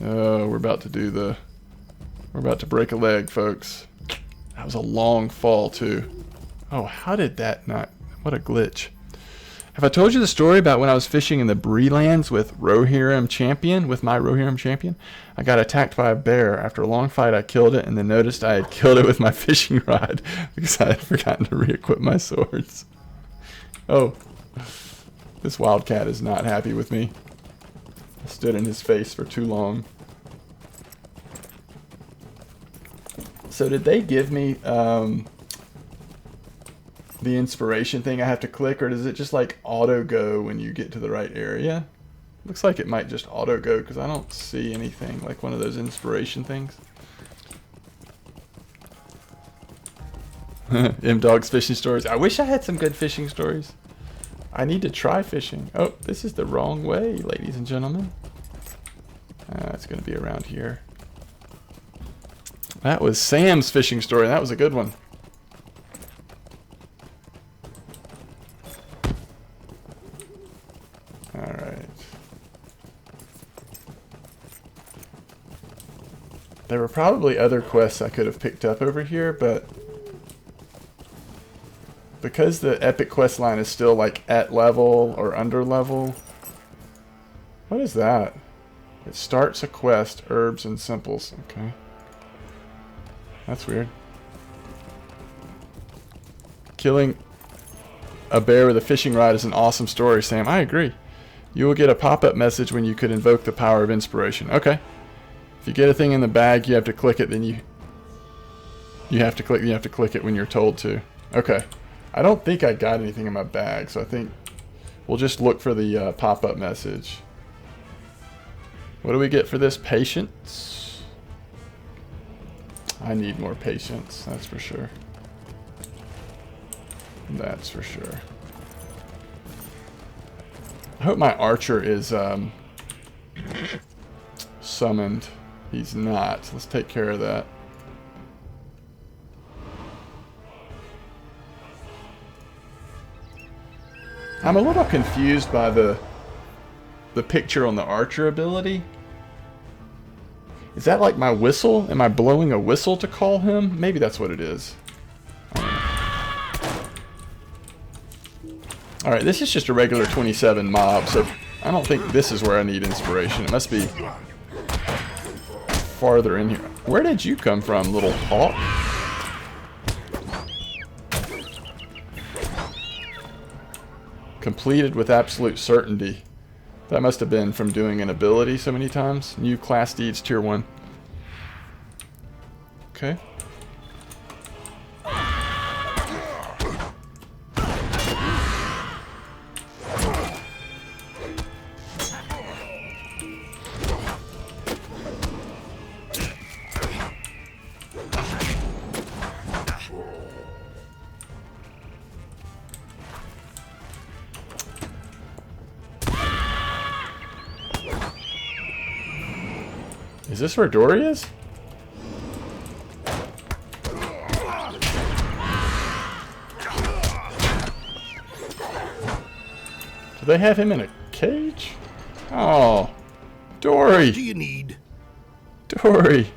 Oh, we're about to break a leg, folks. That was a long fall, too. Oh, how did that not... What a glitch. Have I told you the story about when I was fishing in the Breelands with Rohirrim Champion, with my Rohirrim Champion? I got attacked by a bear. After a long fight, I killed it and then noticed I had killed it with my fishing rod because I had forgotten to re-equip my swords. Oh, this wildcat is not happy with me. I stood in his face for too long. So did they give me the inspiration thing I have to click, or does it just like auto go when you get to the right area? Looks like it might just auto go because I don't see anything like one of those inspiration things. MDawg's fishing stories. I wish I had some good fishing stories. I need to try fishing. Oh, this is the wrong way, ladies and gentlemen. It's going to be around here. That was Sam's fishing story. That was a good one. Alright. There were probably other quests I could have picked up over here, but because the epic quest line is still like at level or under level. What is that? It starts a quest, herbs and simples. Okay. That's weird. Killing a bear with a fishing rod is an awesome story, Sam. I agree. You will get a pop-up message when you could invoke the power of inspiration. Okay. If you get a thing in the bag, you have to click it, then you have to click it when you're told to. Okay. I don't think I got anything in my bag, so I think we'll just look for the pop-up message. What do we get for this? Patience. I need more patience, that's for sure. That's for sure. I hope my archer is summoned. He's not. Let's take care of that. I'm a little confused by the picture on the archer ability. Is that like my whistle? Am I blowing a whistle to call him? Maybe that's what it is. Alright, this is just a regular 27 mob, so I don't think this is where I need inspiration. It must be farther in here. Where did you come from, little hawk? Completed with absolute certainty. That must have been from doing an ability so many times. New class deeds tier 1. Okay. Is this where Dory is? Do they have him in a cage? Oh, Dory! What do you need? Dory!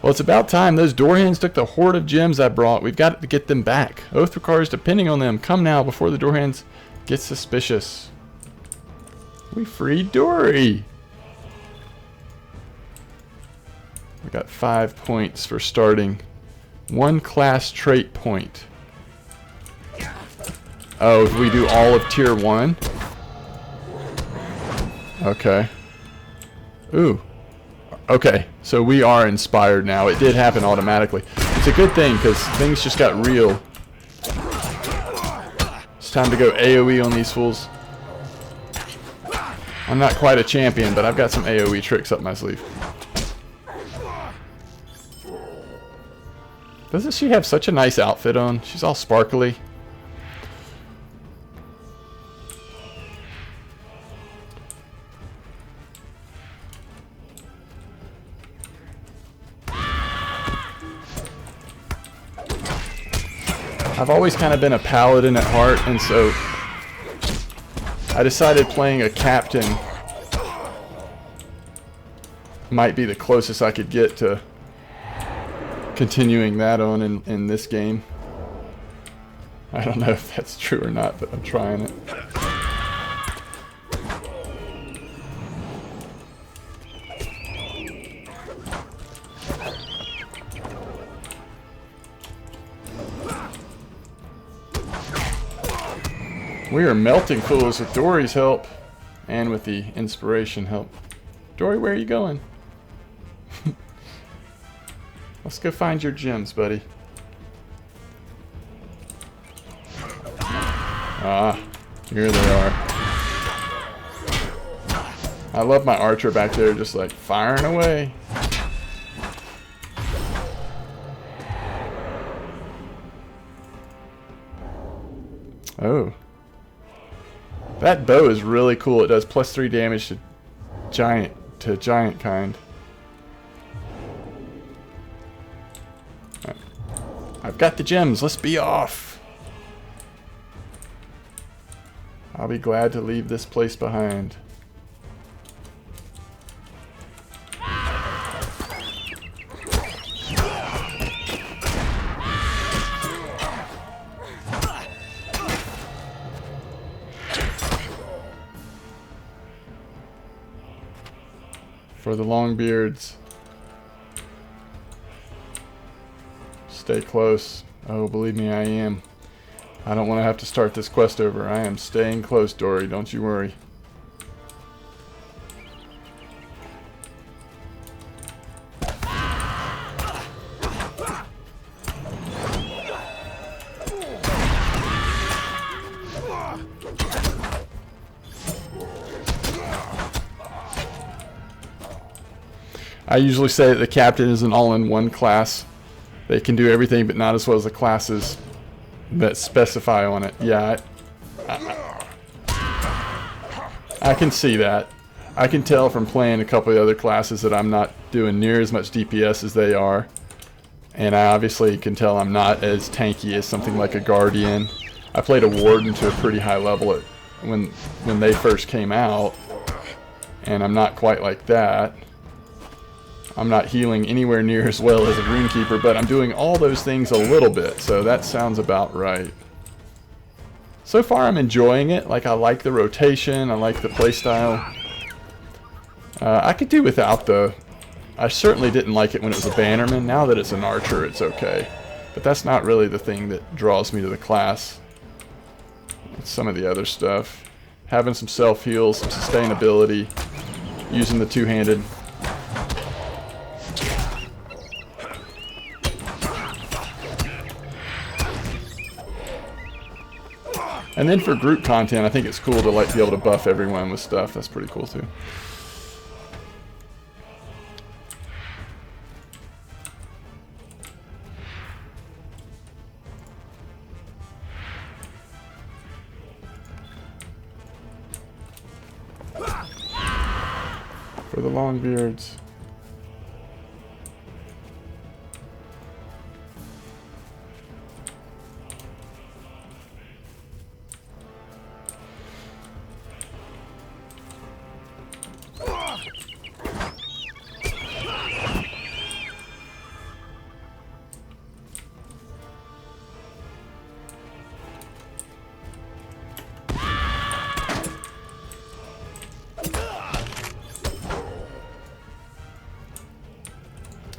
Well, it's about time. Those door hands took the hoard of gems I brought. We've got to get them back. Oath requires depending on them. Come now before the door hands get suspicious. We freed Dory! We got 5 points for starting. 1 class trait point. Oh, if we do all of tier 1? Okay. Ooh. Okay, so we are inspired now. It did happen automatically. It's a good thing because things just got real. It's time to go AoE on these fools. I'm not quite a champion, but I've got some AoE tricks up my sleeve. Doesn't she have such a nice outfit on? She's all sparkly. I've always kind of been a paladin at heart, and so I decided playing a captain might be the closest I could get to continuing that on in this game. I don't know if that's true or not, but I'm trying it. We are melting fools with Dory's help. And with the inspiration help. Dory, where are you going? Let's go find your gems, buddy. Ah, here they are. I love my archer back there just like firing away. Oh. That bow is really cool. It does +3 damage to giant kind. Right. I've got the gems. Let's be off. I'll be glad to leave this place behind. For the Longbeards. Stay close. Oh, believe me, I am. I don't want to have to start this quest over. I am staying close, Dory. Don't you worry. I usually say that the captain is an all-in-one class. They can do everything, but not as well as the classes that specify on it. Yeah, I can see that. I can tell from playing a couple of the other classes that I'm not doing near as much DPS as they are. And I obviously can tell I'm not as tanky as something like a Guardian. I played a Warden to a pretty high level when they first came out. And I'm not quite like that. I'm not healing anywhere near as well as a Runekeeper, but I'm doing all those things a little bit, so that sounds about right. So far I'm enjoying it. Like, I like the rotation, I like the playstyle. I could do without the... I certainly didn't like it when it was a Bannerman. Now that it's an Archer, it's okay. But that's not really the thing that draws me to the class. It's some of the other stuff. Having some self-heal, some sustainability, using the two-handed. And then for group content, I think it's cool to like be able to buff everyone with stuff. That's pretty cool too. For the Longbeards.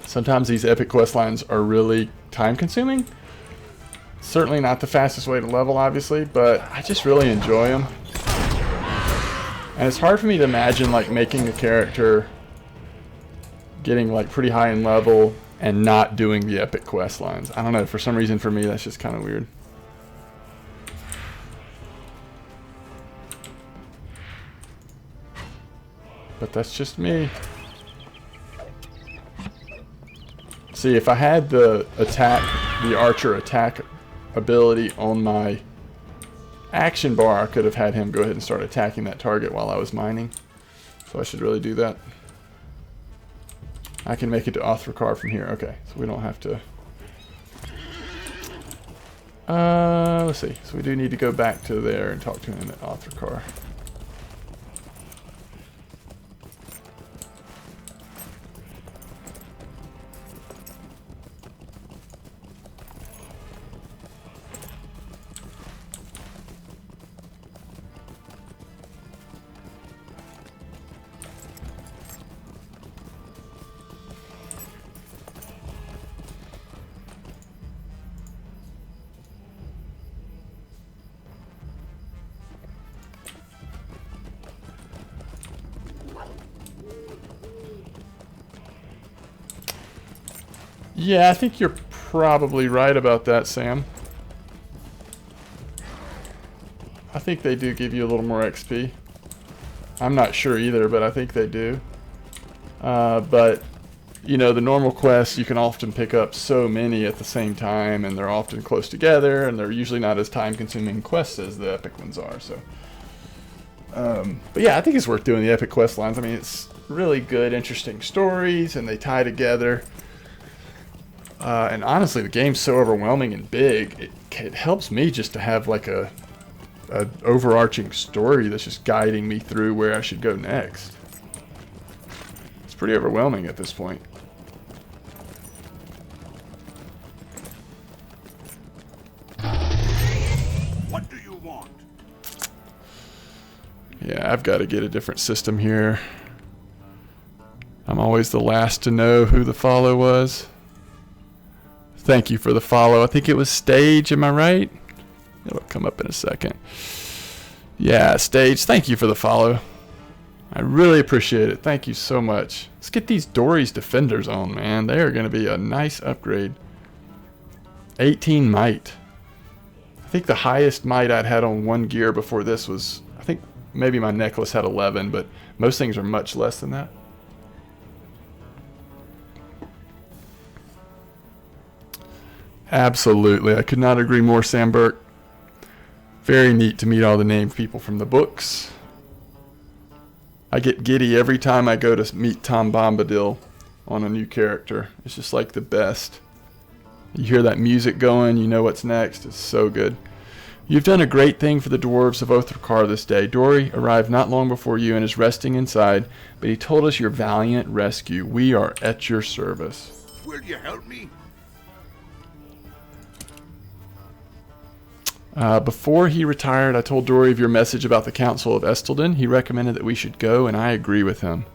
Sometimes these epic quest lines are really time consuming. Certainly not the fastest way to level, obviously, but I just really enjoy them. And it's hard for me to imagine like making a character getting like pretty high in level and not doing the epic quest lines. I don't know, for some reason for me that's just kind of weird. But that's just me. See, if I had the Archer attack ability on my action bar, I could have had him go ahead and start attacking that target while I was mining. So I should really do that. I can make it to Othrokar from here. Okay, so we don't have to... let's see. So we do need to go back to there and talk to him at Othrokar. Yeah, I think you're probably right about that, Sam. I think they do give you a little more XP. I'm not sure either, but I think they do. But, you know, the normal quests, you can often pick up so many at the same time, and they're often close together, and they're usually not as time-consuming quests as the epic ones are, so. But yeah, I think it's worth doing the epic quest lines. I mean, it's really good, interesting stories, and they tie together. And honestly, the game's so overwhelming and big, it helps me just to have like a overarching story that's just guiding me through where I should go next. It's pretty overwhelming at this point. What do you want? Yeah, I've got to get a different system here. I'm always the last to know who the follow was. Thank you for the follow. I think it was Stage, am I right? It'll come up in a second. Yeah, Stage, thank you for the follow. I really appreciate it. Thank you so much. Let's get these Dory's Defenders on, man. They are going to be a nice upgrade. 18 might. I think the highest might I'd had on one gear before this was, I think maybe my necklace had 11, but most things are much less than that. Absolutely. I could not agree more, Sam Burke. Very neat to meet all the named people from the books. I get giddy every time I go to meet Tom Bombadil on a new character. It's just like the best. You hear that music going, you know what's next. It's so good. You've done a great thing for the dwarves of Othrokar this day. Dory arrived not long before you and is resting inside, but he told us your valiant rescue. We are at your service. Will you help me? Before he retired, I told Dory of your message about the Council of Estelden. He recommended that we should go, and I agree with him.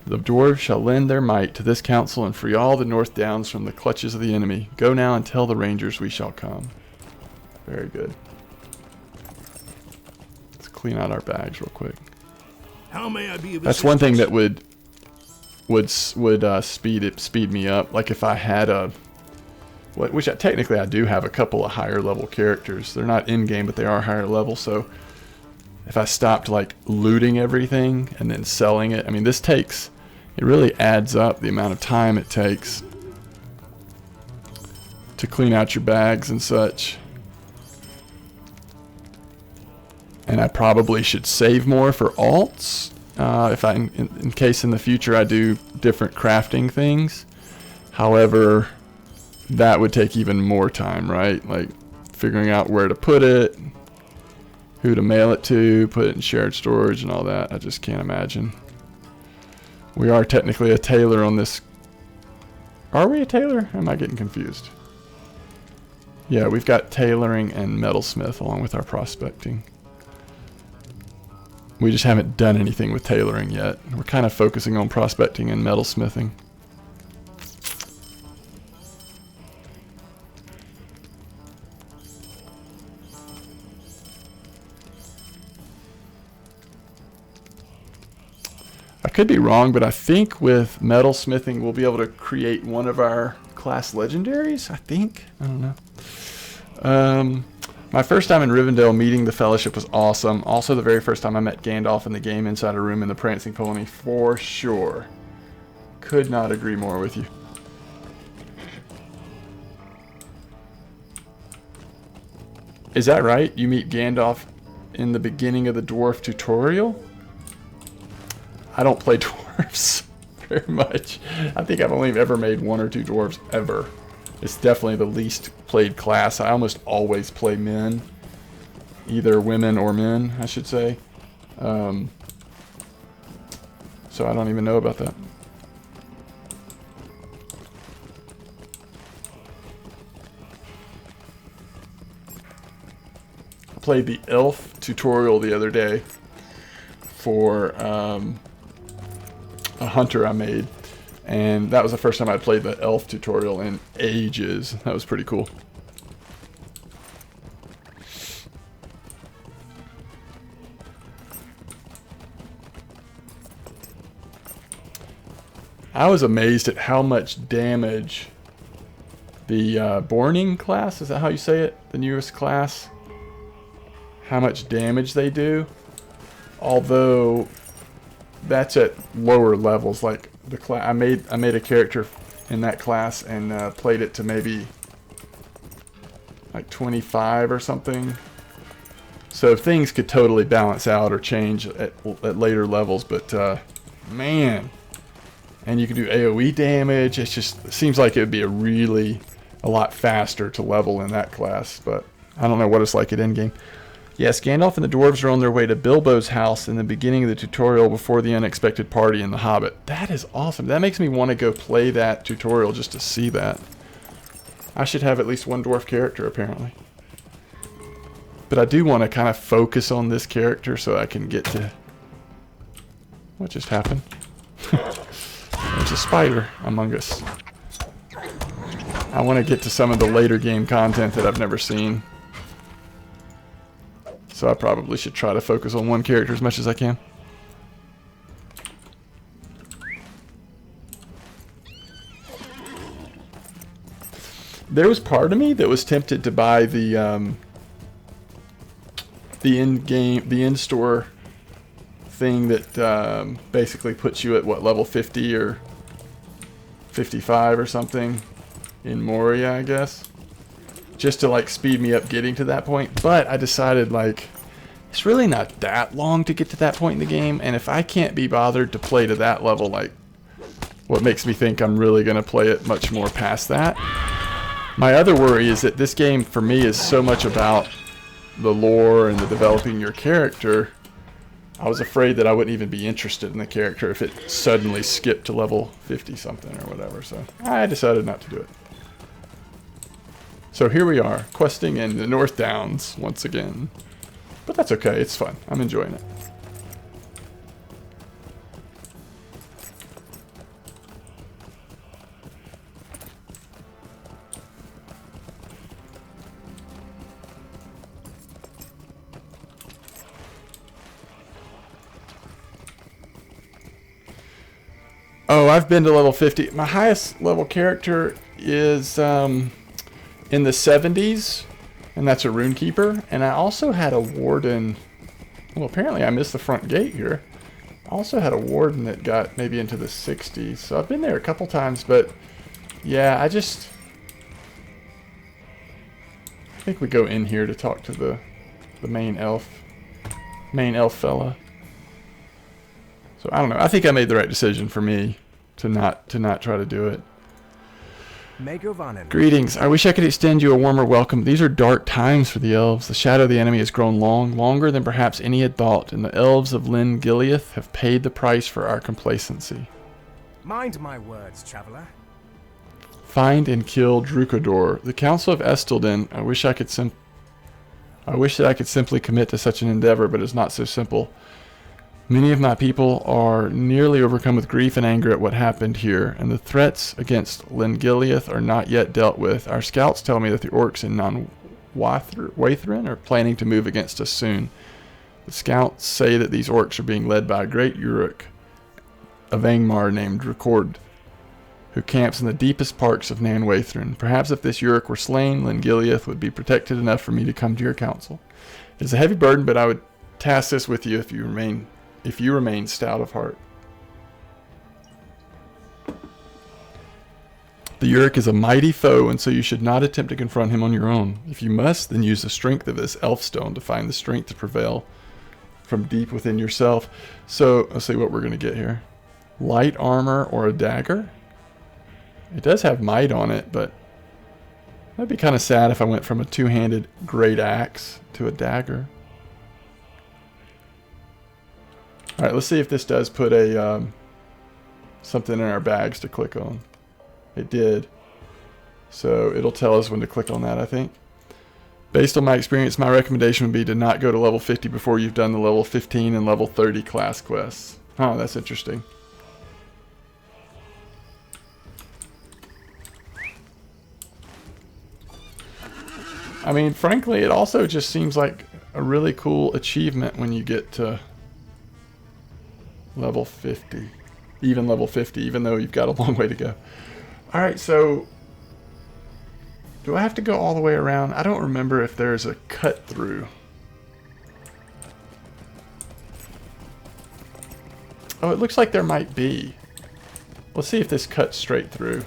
The dwarves shall lend their might to this council and free all the North Downs from the clutches of the enemy. Go now and tell the rangers we shall come. Very good. Let's clean out our bags real quick. How may I be of That's one thing assistance? that would speed me up. Like if I had a, which technically I do have a couple of higher level characters. They're not in game, but they are higher level. So if I stopped like looting everything and then selling it, I mean this takes, it really adds up the amount of time it takes to clean out your bags and such. And I probably should save more for alts if I, in case in the future I do different crafting things. However, that would take even more time, right? Like figuring out where to put it, who to mail it to, put it in shared storage and all that. I just can't imagine. We are technically a tailor on this. Are we a tailor? Am I getting confused? Yeah, we've got tailoring and metalsmith along with our prospecting. We just haven't done anything with tailoring yet. We're kind of focusing on prospecting and metalsmithing. I could be wrong, but I think with metalsmithing we'll be able to create one of our class legendaries, I think. I don't know. My first time in Rivendell meeting the Fellowship was awesome. Also the very first time I met Gandalf in the Game Insider room in the Prancing Pony, for sure. Could not agree more with you. Is that right? You meet Gandalf in the beginning of the dwarf tutorial? I don't play dwarves very much. I think I've only ever made one or two dwarves ever. It's definitely the least played class. I almost always play men. Either women or men, I should say. So I don't even know about that. I played the elf tutorial the other day for a hunter I made. And that was the first time I'd played the elf tutorial in ages. That was pretty cool. I was amazed at how much damage the Borning class. Is that how you say it? The newest class. How much damage they do. Although that's at lower levels. Like the class, I made a character in that class and played it to maybe like 25 or something. So things could totally balance out or change at later levels. But man, and you can do AoE damage. It seems like it would be a lot faster to level in that class. But I don't know what it's like at endgame. Yes, Gandalf and the dwarves are on their way to Bilbo's house in the beginning of the tutorial before the unexpected party in The Hobbit. That is awesome. That makes me want to go play that tutorial just to see that. I should have at least one dwarf character, apparently. But I do want to kind of focus on this character so I can get to... What just happened? There's a spider among us. I want to get to some of the later game content that I've never seen. So I probably should try to focus on one character as much as I can. There was part of me that was tempted to buy the in-store thing that basically puts you at what, level 50 or 55 or something in Moria, I guess. Just to like speed me up getting to that point. But I decided like it's really not that long to get to that point in the game, and if I can't be bothered to play to that level, like what makes me think I'm really going to play it much more past that. My other worry is that this game for me is so much about the lore and the developing your character. I was afraid that I wouldn't even be interested in the character if it suddenly skipped to level 50 something or whatever, so I decided not to do it. So here we are, questing in the North Downs once again. But that's okay, it's fun. I'm enjoying it. Oh, I've been to level 50. My highest level character is in the 70s, and that's a Runekeeper. And I also had a Warden. Well, apparently I missed the front gate here. I also had a Warden that got maybe into the 60s. So I've been there a couple times, but yeah, I think we go in here to talk to the main elf fella. So I don't know. I think I made the right decision for me to not try to do it. Greetings. I wish I could extend you a warmer welcome. These are dark times for the elves. The shadow of the enemy has grown longer than perhaps any had thought, and the elves of Lyn Gileath have paid the price for our complacency. Mind my words, traveler. Find and kill Drukador. The Council of Estelden. I wish that I could simply commit to such an endeavor, but it's not so simple. Many of my people are nearly overcome with grief and anger at what happened here, and the threats against Lyn Gileath are not yet dealt with. Our scouts tell me that the orcs in Non-Waithrin are planning to move against us soon. The scouts say that these orcs are being led by a great Uruk of Angmar named Record, who camps in the deepest parts of Nan-Waithrin. Perhaps if this Uruk were slain, Lyn Gileath would be protected enough for me to come to your council. It is a heavy burden, but I would task this with you if you remain stout of heart. The Uruk is a mighty foe, and so you should not attempt to confront him on your own. If you must, then use the strength of this elf stone to find the strength to prevail from deep within yourself. So, let's see what we're going to get here. Light armor or a dagger? It does have might on it, but that'd be kind of sad if I went from a two-handed great axe to a dagger. Alright, let's see if this does put a something in our bags to click on. It did. So it'll tell us when to click on that, I think. Based on my experience, my recommendation would be to not go to level 50 before you've done the level 15 and level 30 class quests. Oh, that's interesting. I mean, frankly, it also just seems like a really cool achievement when you get to level 50. Even level 50, even though you've got a long way to go. Alright, so Do I have to go all the way around? I don't remember if there's a cut through. Oh, it looks like there might be. Let's see if this cuts straight through.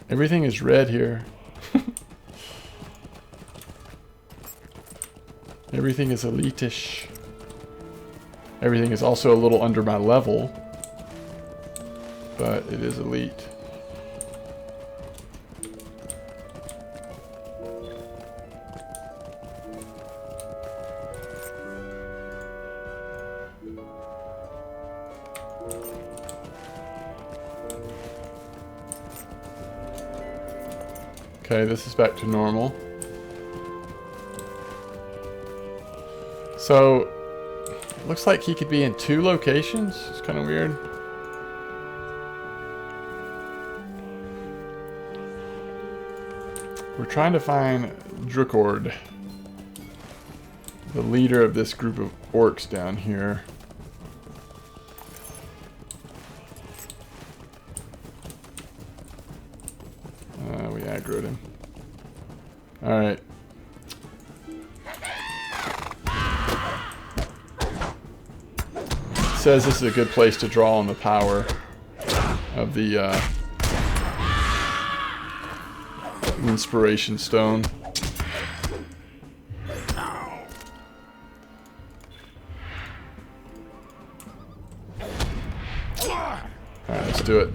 Everything is red here. Everything is elitish. Everything is also a little under my level, but it is elite. Okay, this is back to normal. So, it looks like he could be in 2 locations. It's kind of weird. We're trying to find Drukord, the leader of this group of orcs down here. We aggroed him. Alright. Says this is a good place to draw on the power of the inspiration stone. Alright, let's do it.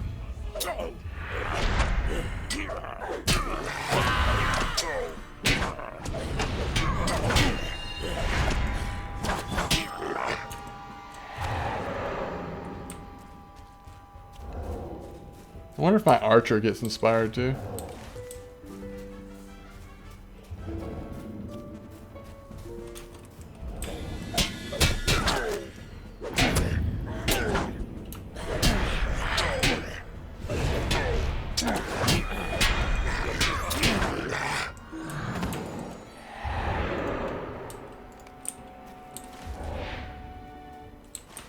I wonder if my archer gets inspired too.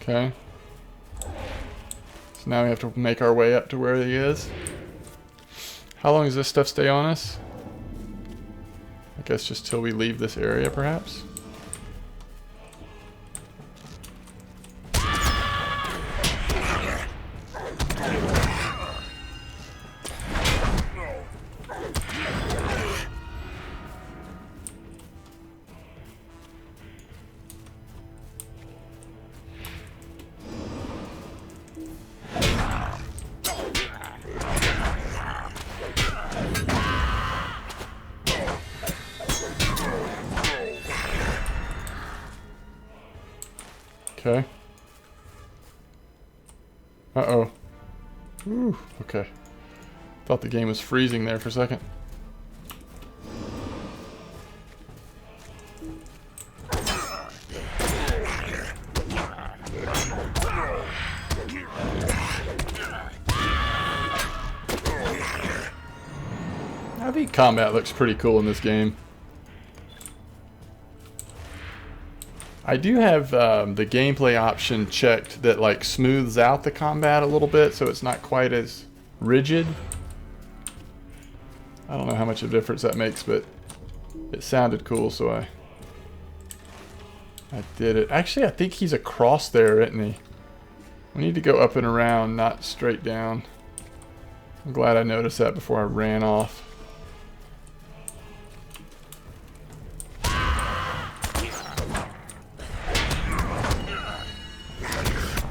Okay. So now we have to make our way up to where he is. How long does this stuff stay on us? I guess just till we leave this area, perhaps? Okay. Uh-oh. Ooh, okay. Thought the game was freezing there for a second. I think combat looks pretty cool in this game. I do have the gameplay option checked that like smooths out the combat a little bit so it's not quite as rigid. I don't know how much of a difference that makes, but it sounded cool, so I did it. Actually, I think he's across there, isn't he? We need to go up and around, not straight down. I'm glad I noticed that before I ran off.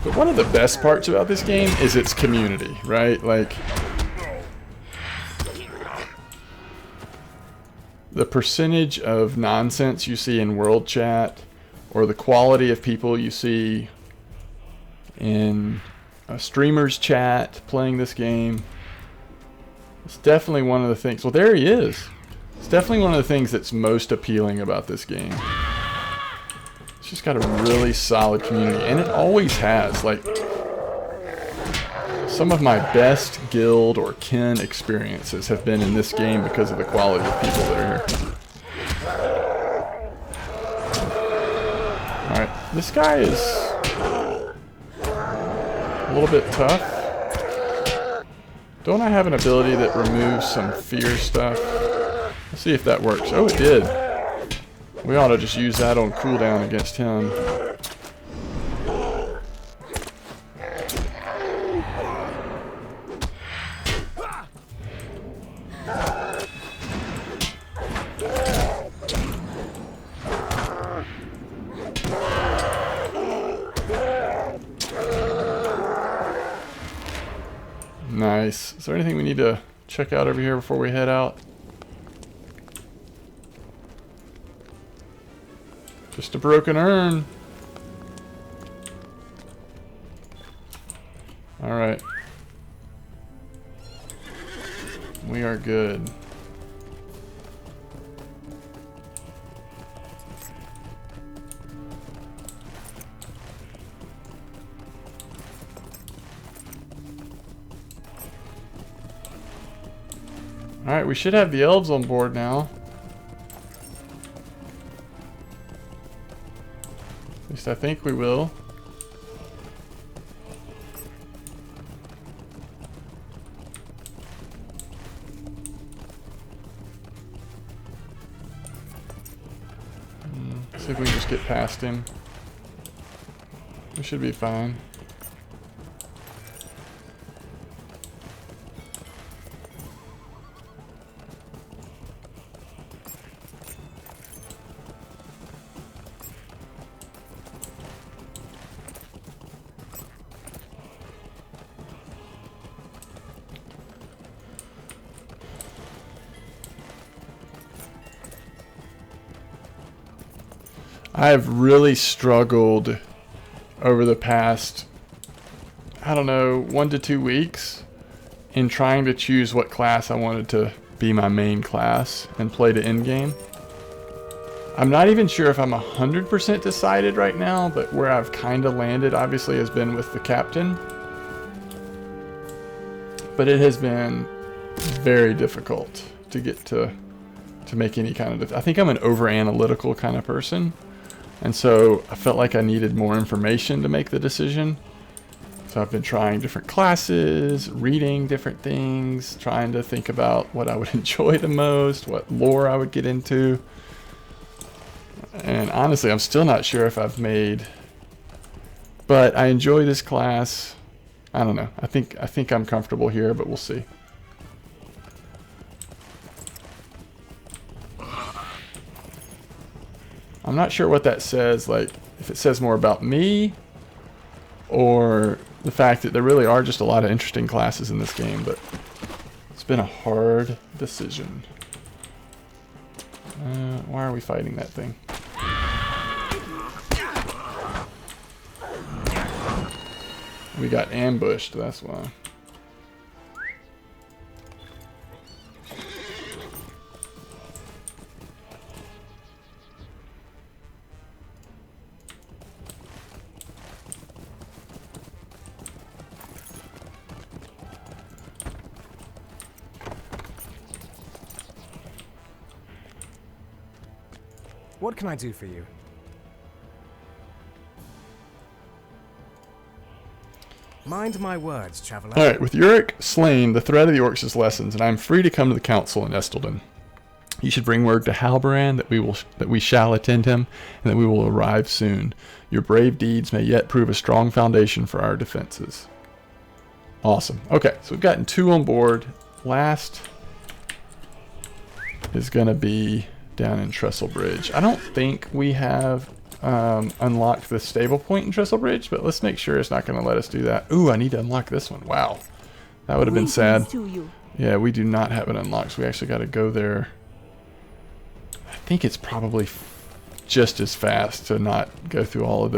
But one of the best parts about this game is its community, right? Like, the percentage of nonsense you see in world chat or the quality of people you see in a streamer's chat playing this game. It's definitely one of the things. Well, there he is. It's definitely one of the things that's most appealing about this game. It's just got a really solid community, and it always has. Like, some of my best guild or kin experiences have been in this game because of the quality of people that are here. Alright, this guy is a little bit tough. Don't I have an ability that removes some fear stuff? Let's see if that works. Oh, it did. We ought to just use that on cooldown against him. Nice. Is there anything we need to check out over here before we head out? Just a broken urn. Alright. We are good. Alright, we should have the elves on board now. At least I think we will. See if we can just get past him. We should be fine. I've really struggled over the past, I don't know, 1 to 2 weeks in trying to choose what class I wanted to be my main class and play to end game. I'm not even sure if I'm 100% decided right now, but where I've kind of landed obviously has been with the captain. But it has been very difficult to get to make any kind of... I think I'm an over-analytical kind of person. And so I felt like I needed more information to make the decision. So I've been trying different classes, reading different things, trying to think about what I would enjoy the most, what lore I would get into. And honestly, I'm still not sure if I've made... But I enjoy this class. I don't know. I think I'm comfortable here, but we'll see. I'm not sure what that says, like if it says more about me or the fact that there really are just a lot of interesting classes in this game, but it's been a hard decision. Why are we fighting that thing? We got ambushed, that's why. What can I do for you? Mind my words, traveler. Alright, with Uric slain, the threat of the orcs is lessened, and I am free to come to the council in Estelden. You should bring word to Halbrand that we shall attend him, and that we will arrive soon. Your brave deeds may yet prove a strong foundation for our defenses. Awesome. Okay, so we've gotten 2 on board. Last is going to be down in Trestle Bridge. I don't think we have unlocked the stable point in Trestle Bridge, but let's make sure it's not going to let us do that. Ooh, I need to unlock this one. Wow. That would have been sad. Yeah, we do not have it unlocked, so we actually got to go there. I think it's probably just as fast to not go through all of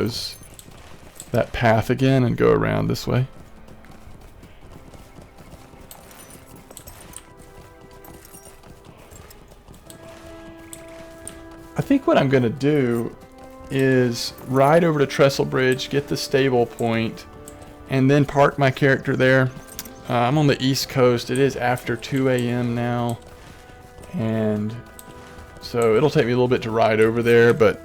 that path again and go around this way. I think what I'm going to do is ride over to Trestle Bridge, get the stable point, and then park my character there. I'm on the East Coast. It is after 2 a.m. now, and so it'll take me a little bit to ride over there, but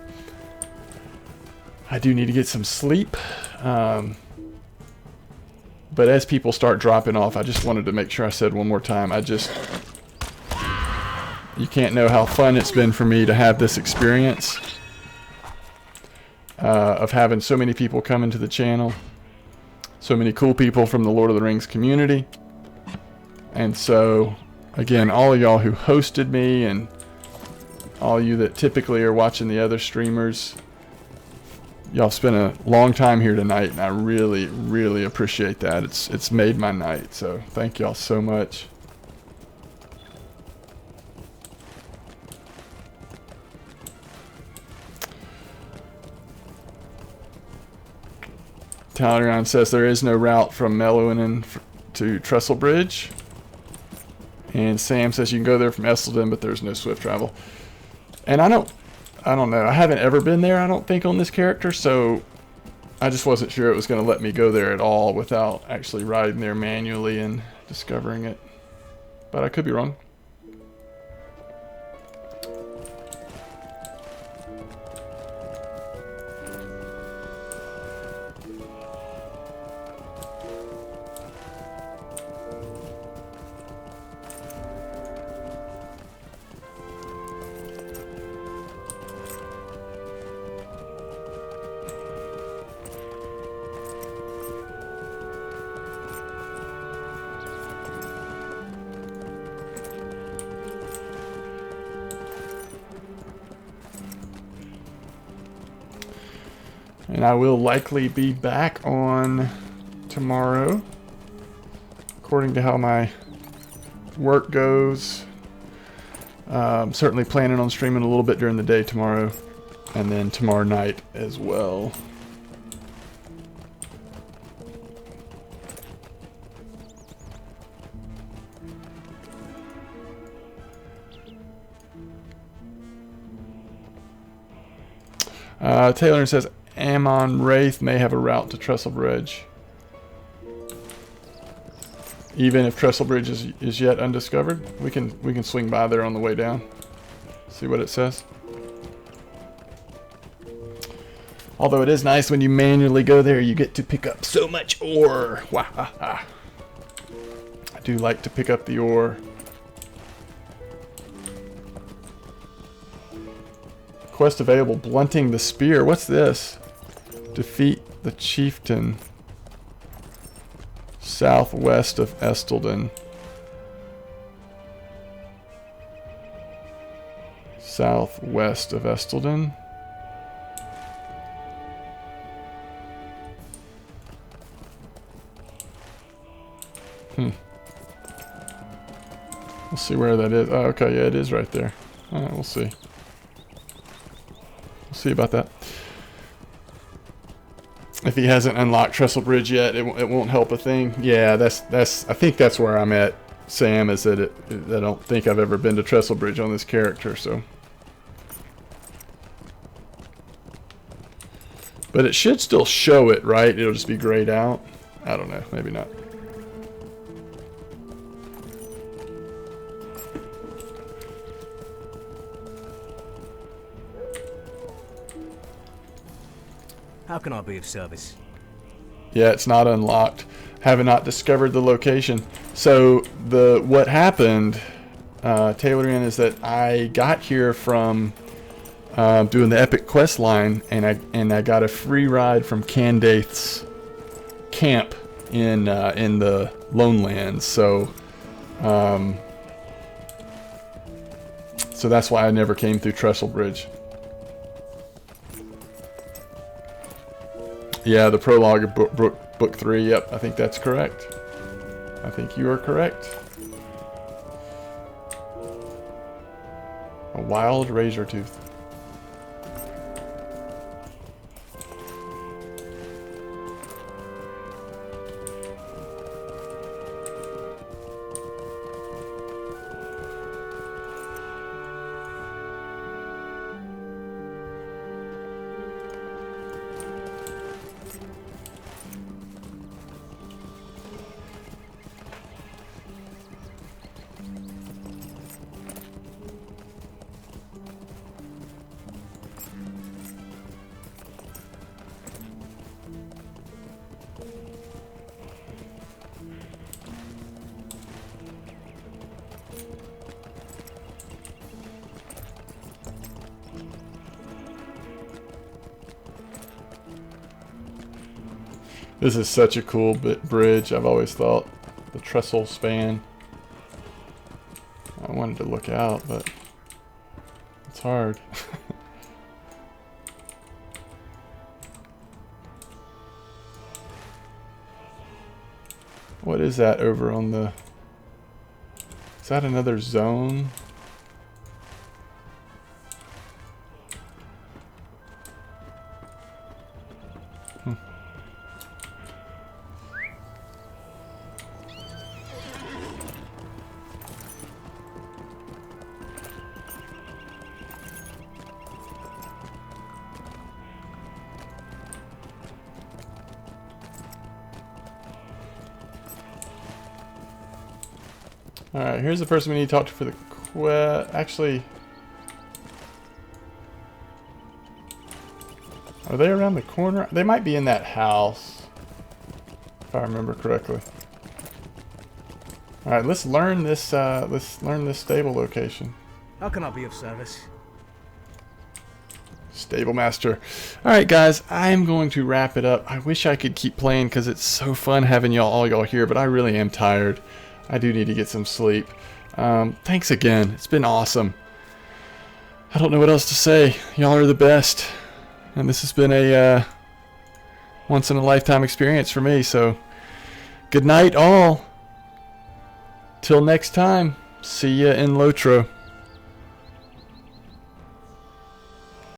I do need to get some sleep. But as people start dropping off, I just wanted to make sure I said one more time, you can't know how fun it's been for me to have this experience of having so many people come into the channel, so many cool people from the Lord of the Rings community. And so, again, all of y'all who hosted me and all you that typically are watching the other streamers, y'all spent a long time here tonight, and I really, really appreciate that. It's made my night, so thank y'all so much. Talleyrand says there is no route from Mellowin to Trestle Bridge. And Sam says you can go there from Esselden, but there's no swift travel. And I don't know. I haven't ever been there, I don't think, on this character, so I just wasn't sure it was going to let me go there at all without actually riding there manually and discovering it. But I could be wrong. And I will likely be back on tomorrow, according to how my work goes. Certainly planning on streaming a little bit during the day tomorrow, and then tomorrow night as well. Taylor says Ammon Wraith may have a route to Trestle Bridge, even if Trestle Bridge is yet undiscovered. We can swing by there on the way down, see what it says. Although it is nice when you manually go there, you get to pick up so much ore. I do like to pick up the ore. Quest available, blunting the spear. What's this? Defeat the chieftain southwest of Estelden. Southwest of Estelden. We'll see where that is. Oh, okay, yeah, it is right there. Alright, we'll see. We'll see about that. If he hasn't unlocked Trestle Bridge yet, it won't help a thing. Yeah, that's. I think that's where I'm at, Sam. Is that I don't think I've ever been to Trestle Bridge on this character, so. But it should still show it, right? It'll just be grayed out. I don't know. Maybe not. How can I be of service? Yeah, it's not unlocked. Have not discovered the location. So what happened, Taylorian, is that I got here from doing the epic quest line, and I got a free ride from Candaith's camp in the Lone Lands. So so that's why I never came through Trestle Bridge. Yeah, the prologue of book 3. Yep, I think that's correct. I think you are correct. A wild razor tooth. This is such a cool bridge. I've always thought the trestle span. I wanted to look out, but it's hard. What is that over on the... Is that another zone? Alright, here's the person we need to talk to for the quest. Actually, are they around the corner? They might be in that house, if I remember correctly. Alright, let's learn this stable location. How can I be of service? Stable master. Alright guys, I'm going to wrap it up. I wish I could keep playing because it's so fun having all y'all here, but I really am tired. I do need to get some sleep. Thanks again. It's been awesome. I don't know what else to say. Y'all are the best. And this has been a once in a lifetime experience for me. So good night all. Till next time. See ya in LOTRO.